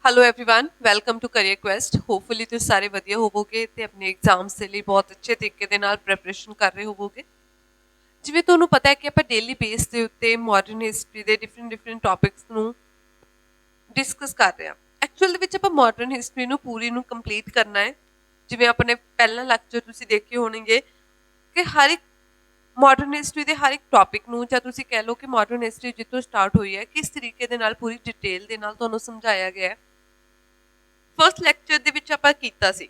Hello everyone welcome to career quest. Hopefully ਤੁਸੀਂ ਸਾਰੇ ਵਧੀਆ ਹੋਵੋਗੇ ਤੇ ਆਪਣੇ ਐਗਜ਼ਾਮਸ ਦੇ ਲਈ ਬਹੁਤ ਅੱਛੇ ਤਰੀਕੇ ਦੇ ਨਾਲ ਪ੍ਰੈਪਰੇਸ਼ਨ ਕਰ ਰਹੇ ਹੋਵੋਗੇ। ਜਿਵੇਂ ਤੁਹਾਨੂੰ ਪਤਾ ਹੈ ਕਿ ਆਪਾਂ ਡੇਲੀ ਬੇਸ ਦੇ ਉੱਤੇ ਮਾਡਰਨ ਹਿਸਟਰੀ ਦੇ ਡਿਫਰੈਂਟ ਟੌਪਿਕਸ ਨੂੰ ਡਿਸਕਸ ਕਰ ਰਹੇ ਹਾਂ। ਐਕਚੁਅਲ ਦੇ ਵਿੱਚ ਆਪਾਂ ਮਾਡਰਨ ਹਿਸਟਰੀ ਨੂੰ ਪੂਰੀ ਨੂੰ ਕੰਪਲੀਟ ਕਰਨਾ ਹੈ। ਜਿਵੇਂ ਆਪਣੇ ਪਹਿਲਾ ਲੈਕਚਰ ਤੁਸੀਂ ਦੇਖੇ ਹੋਣਗੇ ਕਿ ਹਰ ਇੱਕ ਮਾਡਰਨ ਹਿਸਟਰੀ ਦੇ ਹਰ ਇੱਕ ਟੌਪਿਕ ਨੂੰ ਜਾਂ ਤੁਸੀਂ ਕਹਿ ਲਓ ਕਿ ਮਾਡਰਨ ਹਿਸਟਰੀ ਜਿੱਥੋਂ ਸਟਾਰਟ ਹੋਈ ਹੈ ਕਿਸ ਤਰੀਕੇ ਦੇ ਨਾਲ ਪੂਰੀ ਡਿਟੇਲ ਦੇ ਨਾਲ ਤੁਹਾਨੂੰ ਸਮਝਾਇਆ ਗਿਆ ਹੈ। ਫਸਟ ਲੈਕਚਰ ਦੇ ਵਿੱਚ ਆਪਾਂ ਕੀਤਾ ਸੀ।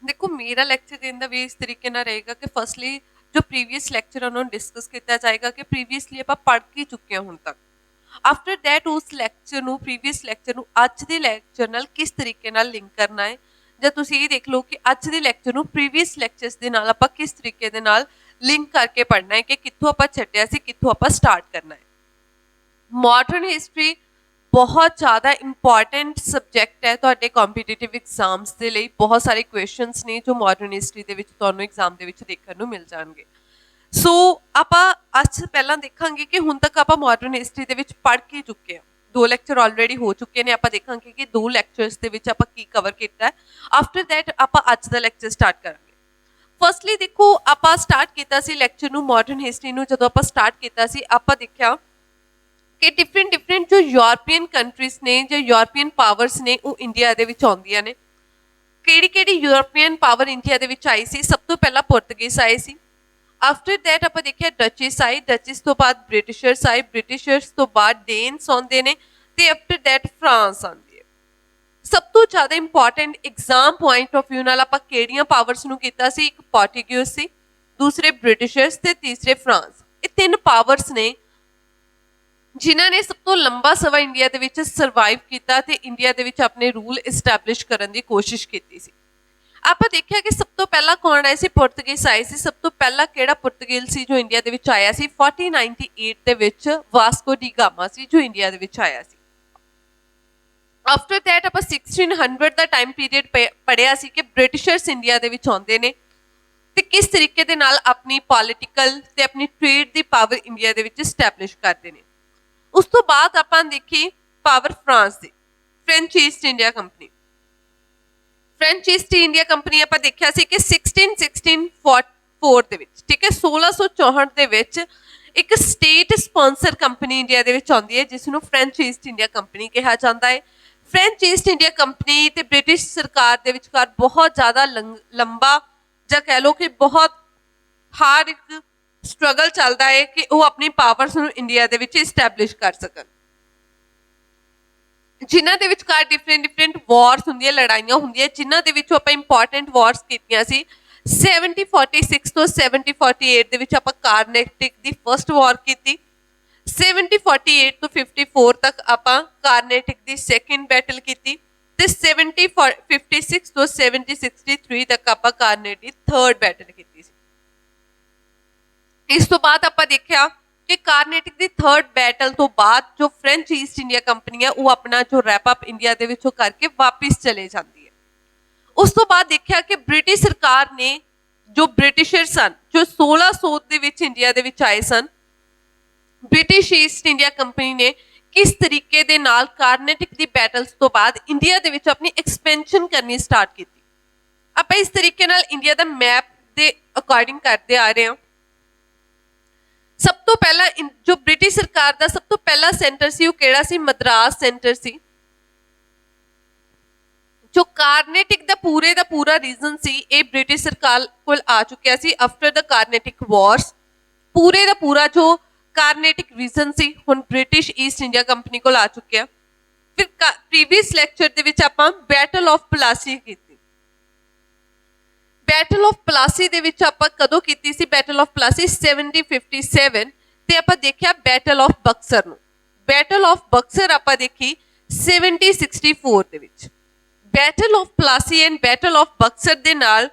ਦੇਖੋ ਮੇਰਾ ਲੈਕਚਰ ਦੇਣ ਦਾ ਵੀ ਇਸ ਤਰੀਕੇ ਨਾਲ ਰਹੇਗਾ ਕਿ ਫਸਟਲੀ ਜੋ ਪ੍ਰੀਵੀਅਸ ਲੈਕਚਰ ਉਹਨਾਂ ਨੂੰ ਡਿਸਕਸ ਕੀਤਾ ਜਾਏਗਾ ਕਿ ਪ੍ਰੀਵੀਅਸਲੀ ਆਪਾਂ ਪੜ੍ਹ ਕੇ ਚੁੱਕੇ ਹਾਂ ਹੁਣ ਤੱਕ। ਆਫਟਰ ਦੈਟ ਉਸ ਲੈਕਚਰ ਨੂੰ ਪ੍ਰੀਵੀਅਸ ਲੈਕਚਰ ਨੂੰ ਅੱਜ ਦੇ ਲੈਕਚਰ ਨਾਲ ਕਿਸ ਤਰੀਕੇ ਨਾਲ ਲਿੰਕ ਕਰਨਾ ਹੈ, ਜਾਂ ਤੁਸੀਂ ਇਹ ਦੇਖ ਲਓ ਕਿ ਅੱਜ ਦੇ ਲੈਕਚਰ ਨੂੰ ਪ੍ਰੀਵੀਅਸ ਲੈਕਚਰਸ ਦੇ ਨਾਲ ਆਪਾਂ ਕਿਸ ਤਰੀਕੇ ਦੇ ਨਾਲ ਲਿੰਕ ਕਰਕੇ ਪੜ੍ਹਨਾ ਹੈ ਕਿ ਕਿੱਥੋਂ ਆਪਾਂ ਛੱਡਿਆ ਸੀ ਕਿੱਥੋਂ ਆਪਾਂ ਸਟਾਰਟ ਕਰਨਾ ਹੈ। ਮਾਡਰਨ ਹਿਸਟਰੀ ਬਹੁਤ ਜ਼ਿਆਦਾ ਇੰਪੋਰਟੈਂਟ ਸਬਜੈਕਟ ਹੈ ਤੁਹਾਡੇ ਕੰਪੀਟੀਟਿਵ ਐਗਜ਼ਾਮਸ ਦੇ ਲਈ। ਬਹੁਤ ਸਾਰੇ ਕੁਐਸਚਨਸ ਨੇ ਜੋ ਮਾਡਰਨ ਹਿਸਟਰੀ ਦੇ ਵਿੱਚ ਤੁਹਾਨੂੰ ਐਗਜ਼ਾਮ ਦੇ ਵਿੱਚ ਦੇਖਣ ਨੂੰ ਮਿਲ ਜਾਣਗੇ। ਸੋ ਆਪਾਂ ਅੱਜ ਪਹਿਲਾਂ ਦੇਖਾਂਗੇ ਕਿ ਹੁਣ ਤੱਕ ਆਪਾਂ ਮਾਡਰਨ ਹਿਸਟਰੀ ਦੇ ਵਿੱਚ ਪੜ੍ਹ ਕੇ ਚੁੱਕੇ ਹਾਂ। 2 ਲੈਕਚਰ ਆਲਰੇਡੀ ਹੋ ਚੁੱਕੇ ਨੇ। ਆਪਾਂ ਦੇਖਾਂਗੇ ਕਿ 2 ਲੈਕਚਰਸ ਦੇ ਵਿੱਚ ਆਪਾਂ ਕੀ ਕਵਰ ਕੀਤਾ ਹੈ। ਆਫਟਰ ਦੈਟ ਆਪਾਂ ਅੱਜ ਦਾ ਲੈਕਚਰ ਸਟਾਰਟ ਕਰਾਂਗੇ। ਫਸਟਲੀ ਦੇਖੋ ਆਪਾਂ ਸਟਾਰਟ ਕੀਤਾ ਸੀ ਲੈਕਚਰ ਨੂੰ ਮਾਡਰਨ ਹਿਸਟਰੀ ਨੂੰ। ਜਦੋਂ ਆਪਾਂ ਸਟਾਰਟ ਕੀਤਾ ਸੀ ਆਪਾਂ ਦੇਖਿਆ ਕਿ ਡਿਫਰੈਂਟ ਜੋ ਯੂਰਪੀਅਨ ਕੰਟਰੀਜ਼ ਨੇ ਜਾਂ ਯੂਰਪੀਅਨ ਪਾਵਰਸ ਨੇ ਉਹ ਇੰਡੀਆ ਦੇ ਵਿੱਚ ਆਉਂਦੀਆਂ ਨੇ। ਕਿਹੜੀ ਯੂਰਪੀਅਨ ਪਾਵਰ ਇੰਡੀਆ ਦੇ ਵਿੱਚ ਆਈ ਸੀ? ਸਭ ਤੋਂ ਪਹਿਲਾਂ ਪੁਰਤਗੀਜ਼ ਆਏ ਸੀ। ਆਫਟਰ ਦੈਟ ਆਪਾਂ ਦੇਖਿਆ ਡਚਿਸ ਆਈ, ਡਚਿਸ ਤੋਂ ਬਾਅਦ ਬ੍ਰਿਟਿਸ਼ਰਸ ਆਏ, ਬ੍ਰਿਟਿਸ਼ਰਸ ਤੋਂ ਬਾਅਦ ਡੇਨਸ ਆਉਂਦੇ ਨੇ ਤੇ ਆਫਟਰ ਦੈਟ ਫਰਾਂਸ ਆਉਂਦੀ ਹੈ। ਸਭ ਤੋਂ ਜ਼ਿਆਦਾ important exam point of view ਨਾਲ ਆਪਾਂ ਕਿਹੜੀਆਂ ਪਾਵਰਸ ਨੂੰ ਕੀਤਾ ਸੀ? ਇੱਕ ਪੋਰਟੁਗੀਜ਼ ਸੀ, ਦੂਸਰੇ ਬ੍ਰਿਟਿਸ਼ਰਸ ਤੇ ਤੀਸਰੇ ਫਰਾਂਸ। ਇਹ 3 ਪਾਵਰਸ ਨੇ ਜਿਨ੍ਹਾਂ ਨੇ ਸਭ ਤੋਂ ਲੰਬਾ ਸਮਾਂ ਇੰਡੀਆ ਦੇ ਵਿੱਚ ਸਰਵਾਈਵ ਕੀਤਾ ਤੇ ਇੰਡੀਆ ਦੇ ਵਿੱਚ ਆਪਣੇ ਰੂਲ ਇਸਟੈਬਲਿਸ਼ ਕਰਨ ਦੀ ਕੋਸ਼ਿਸ਼ ਕੀਤੀ ਸੀ। ਆਪਾਂ ਦੇਖਿਆ ਕਿ ਸਭ ਤੋਂ ਪਹਿਲਾਂ ਕੌਣ ਆਏ ਸੀ? ਪੁਰਤਗੀਜ਼ ਆਏ ਸੀ। ਸਭ ਤੋਂ ਪਹਿਲਾਂ ਕਿਹੜਾ ਪੁਰਤਗਾਲ ਸੀ ਜੋ ਇੰਡੀਆ ਦੇ ਵਿੱਚ ਆਇਆ ਸੀ? 1498 ਦੇ ਵਿੱਚ ਵਾਸਕੋ ਡੀ ਗਾਮਾ ਸੀ ਜੋ ਇੰਡੀਆ ਦੇ ਵਿੱਚ ਆਇਆ ਸੀ। ਆਫਟਰ ਦੈਟ ਆਪਾਂ 1600 ਦਾ ਟਾਈਮ ਪੀਰੀਅਡ ਪੜ੍ਹਿਆ ਸੀ ਕਿ ਬ੍ਰਿਟਿਸ਼ਰਸ ਇੰਡੀਆ ਦੇ ਵਿੱਚ ਆਉਂਦੇ ਨੇ ਤੇ ਕਿਸ ਤਰੀਕੇ ਦੇ ਨਾਲ ਆਪਣੀ ਪੋਲੀਟੀਕਲ ਤੇ ਆਪਣੀ ਟ੍ਰੇਡ ਦੀ ਪਾਵਰ ਇੰਡੀਆ ਦੇ ਵਿੱਚ ਇਸਟੈਬਲਿਸ਼ ਕਰਦੇ ਨੇ। ਉਸ ਤੋਂ ਬਾਅਦ ਆਪਾਂ ਦੇਖੀ ਪਾਵਰ ਫਰਾਂਸ ਦੀ, French East India company. French East India company ਆਪਾਂ ਦੇਖਿਆ ਸੀ ਕਿ 1664 ਦੇ ਵਿੱਚ, ਠੀਕ ਹੈ, 1664 ਦੇ ਵਿੱਚ ਇੱਕ ਸਟੇਟ ਸਪਾਂਸਰ ਕੰਪਨੀ ਇੰਡੀਆ ਦੇ ਵਿੱਚ ਆਉਂਦੀ ਹੈ ਜਿਸ ਨੂੰ ਫ੍ਰੈਂਚ ਈਸਟ ਇੰਡੀਆ ਕੰਪਨੀ ਕਿਹਾ ਜਾਂਦਾ ਹੈ। ਫ੍ਰੈਂਚ ਈਸਟ ਇੰਡੀਆ ਕੰਪਨੀ ਤੇ ਬ੍ਰਿਟਿਸ਼ ਸਰਕਾਰ ਦੇ ਵਿਚਕਾਰ ਬਹੁਤ ਜ਼ਿਆਦਾ ਲੰਬਾ ਜਾਂ ਕਹਿ ਲਓ ਕਿ ਬਹੁਤ ਹਾਰਡ ਇੱਕ ਸਟਰਗਲ ਚੱਲਦਾ ਹੈ ਕਿ ਉਹ ਆਪਣੀ ਪਾਵਰਸ ਨੂੰ ਇੰਡੀਆ ਦੇ ਵਿੱਚ ਇਸਟੈਬਲਿਸ਼ ਕਰ ਸਕਣ। ਜਿਨ੍ਹਾਂ ਦੇ ਵਿਚਕਾਰ ਡਿਫਰੈਂਟ ਵਾਰਸ ਹੁੰਦੀਆਂ, ਲੜਾਈਆਂ ਹੁੰਦੀਆਂ, ਜਿਨ੍ਹਾਂ ਦੇ ਵਿੱਚੋਂ ਆਪਾਂ ਇੰਪੋਰਟੈਂਟ ਵਾਰਸ ਕੀਤੀਆਂ ਸੀ। 1746 ਤੋਂ 1748 ਦੇ ਵਿੱਚ ਆਪਾਂ ਕਾਰਨੈਟਿਕ ਦੀ ਫਰਸਟ ਵਾਰ ਕੀਤੀ। 1748 ਤੋਂ 54 ਤੱਕ ਆਪਾਂ ਕਾਰਨੈਟਿਕ ਦੀ ਸੈਕੰਡ ਬੈਟਲ ਕੀਤੀ ਤੇ 1756 ਤੋਂ 1763 ਤੱਕ ਆਪਾਂ ਕਾਰਨੈਟਿਕ ਦੀ ਥਰਡ ਬੈਟਲ ਕੀਤੀ ਸੀ। ਇਸ ਤੋਂ ਬਾਅਦ ਆਪਾਂ ਦੇਖਿਆ ਕਿ ਕਾਰਨੈਟਿਕ ਦੀ ਥਰਡ ਬੈਟਲ ਤੋਂ ਬਾਅਦ ਜੋ ਫ੍ਰੈਂਚ ਈਸਟ ਇੰਡੀਆ ਕੰਪਨੀ ਹੈ ਉਹ ਆਪਣਾ ਜੋ ਰੈਪ ਅਪ ਇੰਡੀਆ ਦੇ ਵਿੱਚੋਂ ਕਰਕੇ ਵਾਪਿਸ ਚਲੇ ਜਾਂਦੀ ਹੈ। ਉਸ ਤੋਂ ਬਾਅਦ ਦੇਖਿਆ ਕਿ ਬ੍ਰਿਟਿਸ਼ ਸਰਕਾਰ ਨੇ ਜੋ ਬ੍ਰਿਟਿਸ਼ਰ ਸਨ ਜੋ 1600 ਦੇ ਵਿੱਚ ਇੰਡੀਆ ਦੇ ਵਿੱਚ ਆਏ ਸਨ, ਬ੍ਰਿਟਿਸ਼ ਈਸਟ ਇੰਡੀਆ ਕੰਪਨੀ ਨੇ ਕਿਸ ਤਰੀਕੇ ਦੇ ਨਾਲ ਕਾਰਨੈਟਿਕ ਦੀ ਬੈਟਲਸ ਤੋਂ ਬਾਅਦ ਇੰਡੀਆ ਦੇ ਵਿੱਚ ਆਪਣੀ ਐਕਸਪੈਂਸ਼ਨ ਕਰਨੀ ਸਟਾਰਟ ਕੀਤੀ। ਆਪਾਂ ਇਸ ਤਰੀਕੇ ਨਾਲ ਇੰਡੀਆ ਦਾ ਮੈਪ ਦੇ ਅਕੋਰਡਿੰਗ ਕਰਦੇ ਆ ਰਹੇ ਹਾਂ। ਸਭ ਤੋਂ ਪਹਿਲਾਂ ਜੋ ਬ੍ਰਿਟਿਸ਼ ਸਰਕਾਰ ਦਾ ਸਭ ਤੋਂ ਪਹਿਲਾ ਸੈਂਟਰ ਸੀ ਉਹ ਕਿਹੜਾ ਸੀ? ਮਦਰਾਸ ਸੈਂਟਰ ਸੀ। ਜੋ ਕਾਰਨੈਟਿਕ ਦਾ ਪੂਰਾ ਰੀਜਨ ਸੀ ਇਹ ਬ੍ਰਿਟਿਸ਼ ਸਰਕਾਰ ਕੋਲ ਆ ਚੁੱਕਿਆ ਸੀ। ਆਫਟਰ ਦਾ ਕਾਰਨੈਟਿਕ ਵਾਰਸ ਪੂਰੇ ਦਾ ਪੂਰਾ ਜੋ ਕਾਰਨੈਟਿਕ ਰੀਜਨ ਸੀ ਹੁਣ ਬ੍ਰਿਟਿਸ਼ ਈਸਟ ਇੰਡੀਆ ਕੰਪਨੀ ਕੋਲ ਆ ਚੁੱਕਿਆ। ਫਿਰ ਪ੍ਰੀਵੀਅਸ ਲੈਕਚਰ ਦੇ ਵਿੱਚ ਆਪਾਂ ਬੈਟਲ ਆਫ ਪਲਾਸੀ ਕੀਤੀ। ਬੈਟਲ ਆਫ ਪਲਾਸੀ ਦੇ ਵਿੱਚ ਆਪਾਂ ਕਦੋਂ ਕੀਤੀ ਸੀ? ਬੈਟਲ ਆਫ ਪਲਾਸੀ 1757 ਤੇ ਆਪਾਂ ਦੇਖਿਆ ਬੈਟਲ ਆਫ ਬਕਸਰ ਨੂੰ। ਬੈਟਲ ਆਫ ਬਕਸਰ ਆਪਾਂ ਦੇਖੀ 1764 ਦੇ ਵਿੱਚ। Battle of Plassey and battle of Buxar ਦੇ ਨਾਲ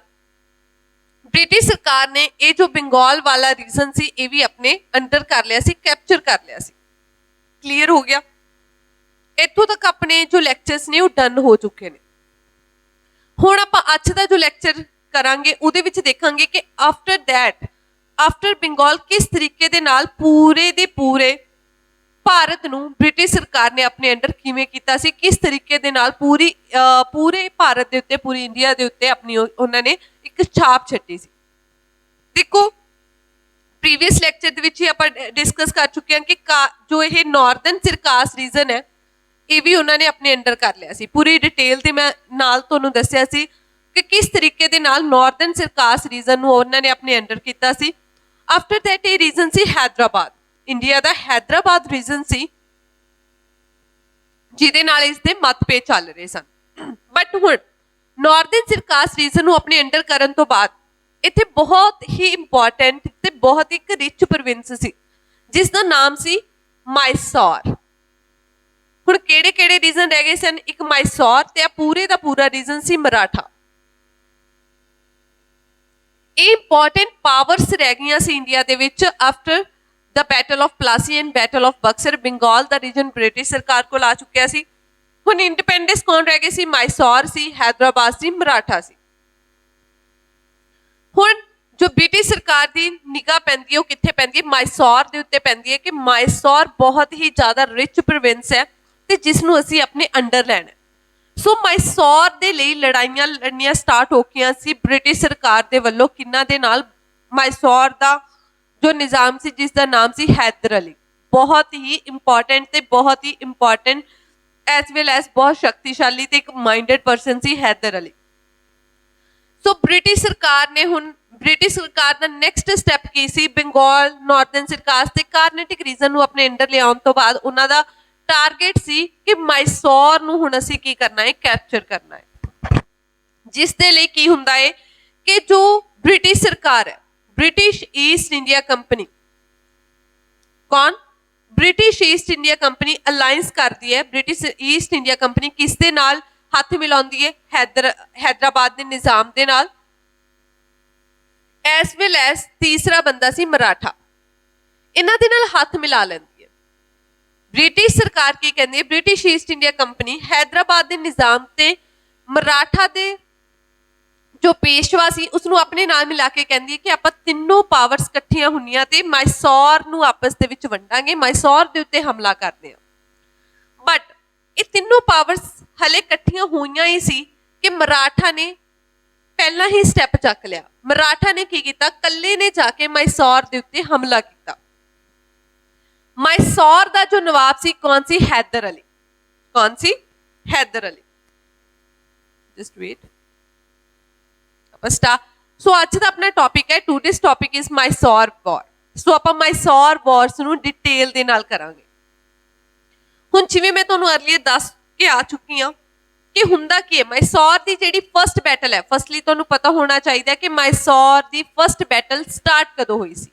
ਬ੍ਰਿਟਿਸ਼ ਸਰਕਾਰ ਨੇ ਇਹ ਜੋ ਬੰਗਾਲ ਵਾਲਾ ਰੀਜਨ ਸੀ ਇਹ ਵੀ ਆਪਣੇ ਅੰਡਰ ਕਰ ਲਿਆ ਸੀ, ਕੈਪਚਰ ਕਰ ਲਿਆ ਸੀ। ਕਲੀਅਰ ਹੋ ਗਿਆ? ਇੱਥੋਂ ਤੱਕ ਆਪਣੇ ਜੋ ਲੈਕਚਰਸ ਨੇ ਉਹ ਡਨ ਹੋ ਚੁੱਕੇ ਨੇ। ਹੁਣ ਆਪਾਂ ਅੱਜ ਦਾ ਜੋ ਲੈਕਚਰ ਕਰਾਂਗੇ ਉਹਦੇ ਵਿੱਚ ਦੇਖਾਂਗੇ ਕਿ ਆਫਟਰ ਬੰਗਾਲ ਕਿਸ ਤਰੀਕੇ ਦੇ ਨਾਲ ਪੂਰੇ ਦੇ ਪੂਰੇ ਭਾਰਤ ਨੂੰ ਬ੍ਰਿਟਿਸ਼ ਸਰਕਾਰ ਨੇ ਆਪਣੇ ਅੰਡਰ ਕਿਵੇਂ ਕੀਤਾ ਸੀ, ਕਿਸ ਤਰੀਕੇ ਦੇ ਨਾਲ ਪੂਰੇ ਭਾਰਤ ਦੇ ਉੱਤੇ, ਪੂਰੀ ਇੰਡੀਆ ਦੇ ਉੱਤੇ ਆਪਣੀ ਉਹਨਾਂ ਨੇ ਇੱਕ ਛਾਪ ਛੱਡੀ ਸੀ। ਦੇਖੋ ਪ੍ਰੀਵੀਅਸ ਲੈਕਚਰ ਦੇ ਵਿੱਚ ਹੀ ਆਪਾਂ ਡਿਸਕਸ ਕਰ ਚੁੱਕੇ ਹਾਂ ਕਿ ਜੋ ਇਹ ਨਾਰਦਰਨ ਸਿਰਕਾਸ ਰੀਜਨ ਹੈ ਇਹ ਵੀ ਉਹਨਾਂ ਨੇ ਆਪਣੇ ਅੰਡਰ ਕਰ ਲਿਆ ਸੀ। ਪੂਰੀ ਡਿਟੇਲ ਤੇ ਮੈਂ ਨਾਲ ਤੁਹਾਨੂੰ ਦੱਸਿਆ ਸੀ ਕਿ ਕਿਸ ਤਰੀਕੇ ਦੇ ਨਾਲ ਨਾਰਦਰਨ ਸਿਰਕਾਸ ਰੀਜਨ ਨੂੰ ਉਹਨਾਂ ਨੇ ਆਪਣੇ ਅੰਡਰ ਕੀਤਾ ਸੀ। ਆਫਟਰ ਦੈਟ ਇਹ ਰੀਜਨ ਸੀ ਹੈਦਰਾਬਾਦ, ਇੰਡੀਆ ਦਾ ਹੈਦਰਾਬਾਦ ਰੀਜਨ ਸੀ ਜਿਹਦੇ ਨਾਲ ਇਸ ਦੇ ਮਤਭੇਦ ਚੱਲ ਰਹੇ ਸਨ। ਬਟ ਹੁਣ ਨਾਰਦਰਨ ਸਿਰਕਾਸ ਰੀਜਨ ਨੂੰ ਆਪਣੇ ਅੰਡਰ ਕਰਨ ਤੋਂ ਬਾਅਦ ਇੱਥੇ ਬਹੁਤ ਹੀ ਇੰਪੋਰਟੈਂਟ ਤੇ ਬਹੁਤ ਇੱਕ ਰਿਚ ਪ੍ਰੋਵਿੰਸ ਸੀ ਜਿਸ ਦਾ ਨਾਮ ਸੀ ਮਾਈਸੌਰ। ਹੁਣ ਕਿਹੜੇ ਕਿਹੜੇ ਰੀਜਨ ਰਹਿ ਗਏ ਸਨ? ਇੱਕ ਮਾਈਸੌਰ ਤੇ ਆ ਪੂਰੇ ਦਾ ਪੂਰਾ ਰੀਜਨ ਸੀ ਮਰਾਠਾ। ਇਹ ਇੰਪੋਰਟੈਂਟ ਪਾਵਰਸ ਰਹਿ ਗਈਆਂ ਸੀ ਇੰਡੀਆ ਦੇ ਵਿੱਚ after the battle of Plassey and battle of Buxar. Bengal ਦਾ ਰੀਜਨ ਬ੍ਰਿਟਿਸ਼ ਸਰਕਾਰ ਕੋਲ ਆ ਚੁੱਕਿਆ ਸੀ। ਹੁਣ ਇੰਡੀਪੈਂਡੈਂਸ ਕੌਣ ਰਹਿ ਗਏ ਸੀ? ਮਾਈਸੌਰ ਸੀ, ਹੈਦਰਾਬਾਦ ਸੀ, ਮਰਾਠਾ ਸੀ। ਹੁਣ ਜੋ ਬ੍ਰਿਟਿਸ਼ ਸਰਕਾਰ ਦੀ ਨਿਗਾਹ ਪੈਂਦੀ ਹੈ ਉਹ ਕਿੱਥੇ ਪੈਂਦੀ ਹੈ? ਮਾਈਸੌਰ ਦੇ ਉੱਤੇ ਪੈਂਦੀ ਹੈ ਕਿ ਮਾਈਸੌਰ ਬਹੁਤ ਹੀ ਜ਼ਿਆਦਾ ਰਿਚ ਪ੍ਰੋਵਿੰਸ ਹੈ ਤੇ ਜਿਸ ਨੂੰ ਅਸੀਂ ਆਪਣੇ ਅੰਡਰ ਲੈਣਾ। ਸੋ ਮਾਈਸੌਰ ਦੇ ਲਈ ਲੜਾਈਆਂ ਲੜਨੀਆਂ ਸਟਾਰਟ ਹੋ ਗਈਆਂ ਸੀ ਬ੍ਰਿਟਿਸ਼ ਸਰਕਾਰ ਦੇ ਵੱਲੋਂ। ਕਿਹਨਾਂ ਦੇ ਨਾਲ? ਮਾਈਸੌਰ ਦਾ ਜੋ ਨਿਜ਼ਾਮ ਸੀ ਜਿਸ ਦਾ ਨਾਮ ਸੀ ਹੈਦਰ ਅਲੀ। ਬਹੁਤ ਹੀ ਇੰਪੋਰਟੈਂਟ ਤੇ ਬਹੁਤ ਹੀ ਇੰਪੋਰਟੈਂਟ ਐਸ ਵੈਲ ਐਸ ਬਹੁਤ ਸ਼ਕਤੀਸ਼ਾਲੀ ਤੇ ਇੱਕ ਮਾਈਂਡਡ ਪਰਸਨ ਸੀ ਹੈਦਰ ਅਲੀ। ਸੋ ਬ੍ਰਿਟਿਸ਼ ਸਰਕਾਰ ਦਾ ਨੈਕਸਟ ਸਟੈਪ ਕੀ ਸੀ? ਬੰਗਾਲ, ਨਾਰਦਰਨ ਸਿਰਕਾਸ ਤੇ ਕਾਰਨੇਟਿਕ ਰੀਜਨ ਨੂੰ ਆਪਣੇ ਅੰਡਰ ਲਿਆਉਣ ਤੋਂ ਬਾਅਦ ਉਹਨਾਂ ਦਾ ਟਾਰਗੇਟ ਸੀ ਕਿ ਮਾਈਸੌਰ ਨੂੰ ਹੁਣ ਅਸੀਂ ਕੀ ਕਰਨਾ ਹੈ? ਕੈਪਚਰ ਕਰਨਾ ਹੈ। ਜਿਸ ਦੇ ਲਈ ਕੀ ਹੁੰਦਾ ਹੈ ਕਿ ਜੋ ਬ੍ਰਿਟਿਸ਼ ਸਰਕਾਰ ਹੈ, ਬ੍ਰਿਟਿਸ਼ ਈਸਟ ਇੰਡੀਆ ਕੰਪਨੀ, ਕੌਣ? British East India company alliance ਕਰਦੀ ਹੈ। ਬ੍ਰਿਟਿਸ਼ ਈਸਟ ਇੰਡੀਆ ਕੰਪਨੀ ਕਿਸ ਦੇ ਨਾਲ ਹੱਥ ਮਿਲਾਉਂਦੀ ਹੈ? ਹੈਦਰਾਬਾਦ ਦੇ ਨਿਜ਼ਾਮ ਦੇ ਨਾਲ, ਐਸ ਵੈਲ ਐਸ ਤੀਸਰਾ ਬੰਦਾ ਸੀ ਮਰਾਠਾ। ਇਹਨਾਂ ਦੇ ਨਾਲ ਹੱਥ ਮਿਲਾ ਲੈਂਦੀ ਹੈ। ਬ੍ਰਿਟਿਸ਼ ਸਰਕਾਰ ਕੀ ਕਹਿੰਦੀ ਹੈ? British East India company Hyderabad ਦੇ ਨਿਜ਼ਾਮ ਤੇ ਮਰਾਠਾ ਦੇ ਜੋ ਪੇਸ਼ਵਾ ਸੀ ਉਸਨੂੰ ਆਪਣੇ ਨਾਲ ਮਿਲਾ ਕੇ ਕਹਿੰਦੀ ਹੈ ਕਿ ਆਪਾਂ ਤਿੰਨੋਂ ਪਾਵਰਸ ਇਕੱਠੀਆਂ ਹੁੰਦੀਆਂ ਤੇ ਮਾਈਸੌਰ ਨੂੰ ਆਪਸ ਦੇ ਵਿੱਚ ਵੰਡਾਂਗੇ, ਮਾਈਸੌਰ ਦੇ ਉੱਤੇ ਹਮਲਾ ਕਰਦੇ ਹਾਂ। ਬਟ ਇਹ ਤਿੰਨੋਂ ਪਾਵਰਸ ਹਲੇ ਇਕੱਠੀਆਂ ਹੋਈਆਂ ਹੀ ਸੀ ਕਿ ਮਰਾਠਾ ਨੇ ਪਹਿਲਾਂ ਹੀ ਸਟੈਪ ਚੱਕ ਲਿਆ। ਮਰਾਠਾ ਨੇ ਕੀ ਕੀਤਾ? ਕੱਲੇ ਨੇ ਜਾ ਕੇ ਮਾਈਸੌਰ ਦੇ ਉੱਤੇ ਹਮਲਾ ਕੀਤਾ। ਮਾਈਸੌਰ ਦਾ ਜੋ ਨਵਾਬ ਸੀ ਕੌਣ ਸੀ? ਹੈਦਰ ਅਲੀ। ਕੌਣ ਸੀ? Haider Ali. Just wait. So ਅੱਜ ਦਾ ਆਪਣਾ ਟੌਪਿਕ ਹੈ, today's topic is Mysore war. So ਆਪਾਂ ਮਾਈਸੌਰ ਵਾਰਸ ਨੂੰ ਡਿਟੇਲ ਦੇ ਨਾਲ ਕਰਾਂਗੇ। ਹੁਣ ਜਿਵੇਂ ਮੈਂ ਤੁਹਾਨੂੰ ਅਰਲੀਅਰ ਦੱਸ ਕੇ ਆ ਚੁੱਕੀ ਹਾਂ ਕਿ ਹੁੰਦਾ ਕੀ ਹੈ। ਮਾਈਸੌਰ ਦੀ ਜਿਹੜੀ ਫਸਟ ਬੈਟਲ ਹੈ, ਫਸਟਲੀ ਤੁਹਾਨੂੰ ਪਤਾ ਹੋਣਾ ਚਾਹੀਦਾ ਕਿ ਮਾਈਸੌਰ ਦੀ ਫਸਟ ਬੈਟਲ ਸਟਾਰਟ ਕਦੋਂ ਹੋਈ ਸੀ,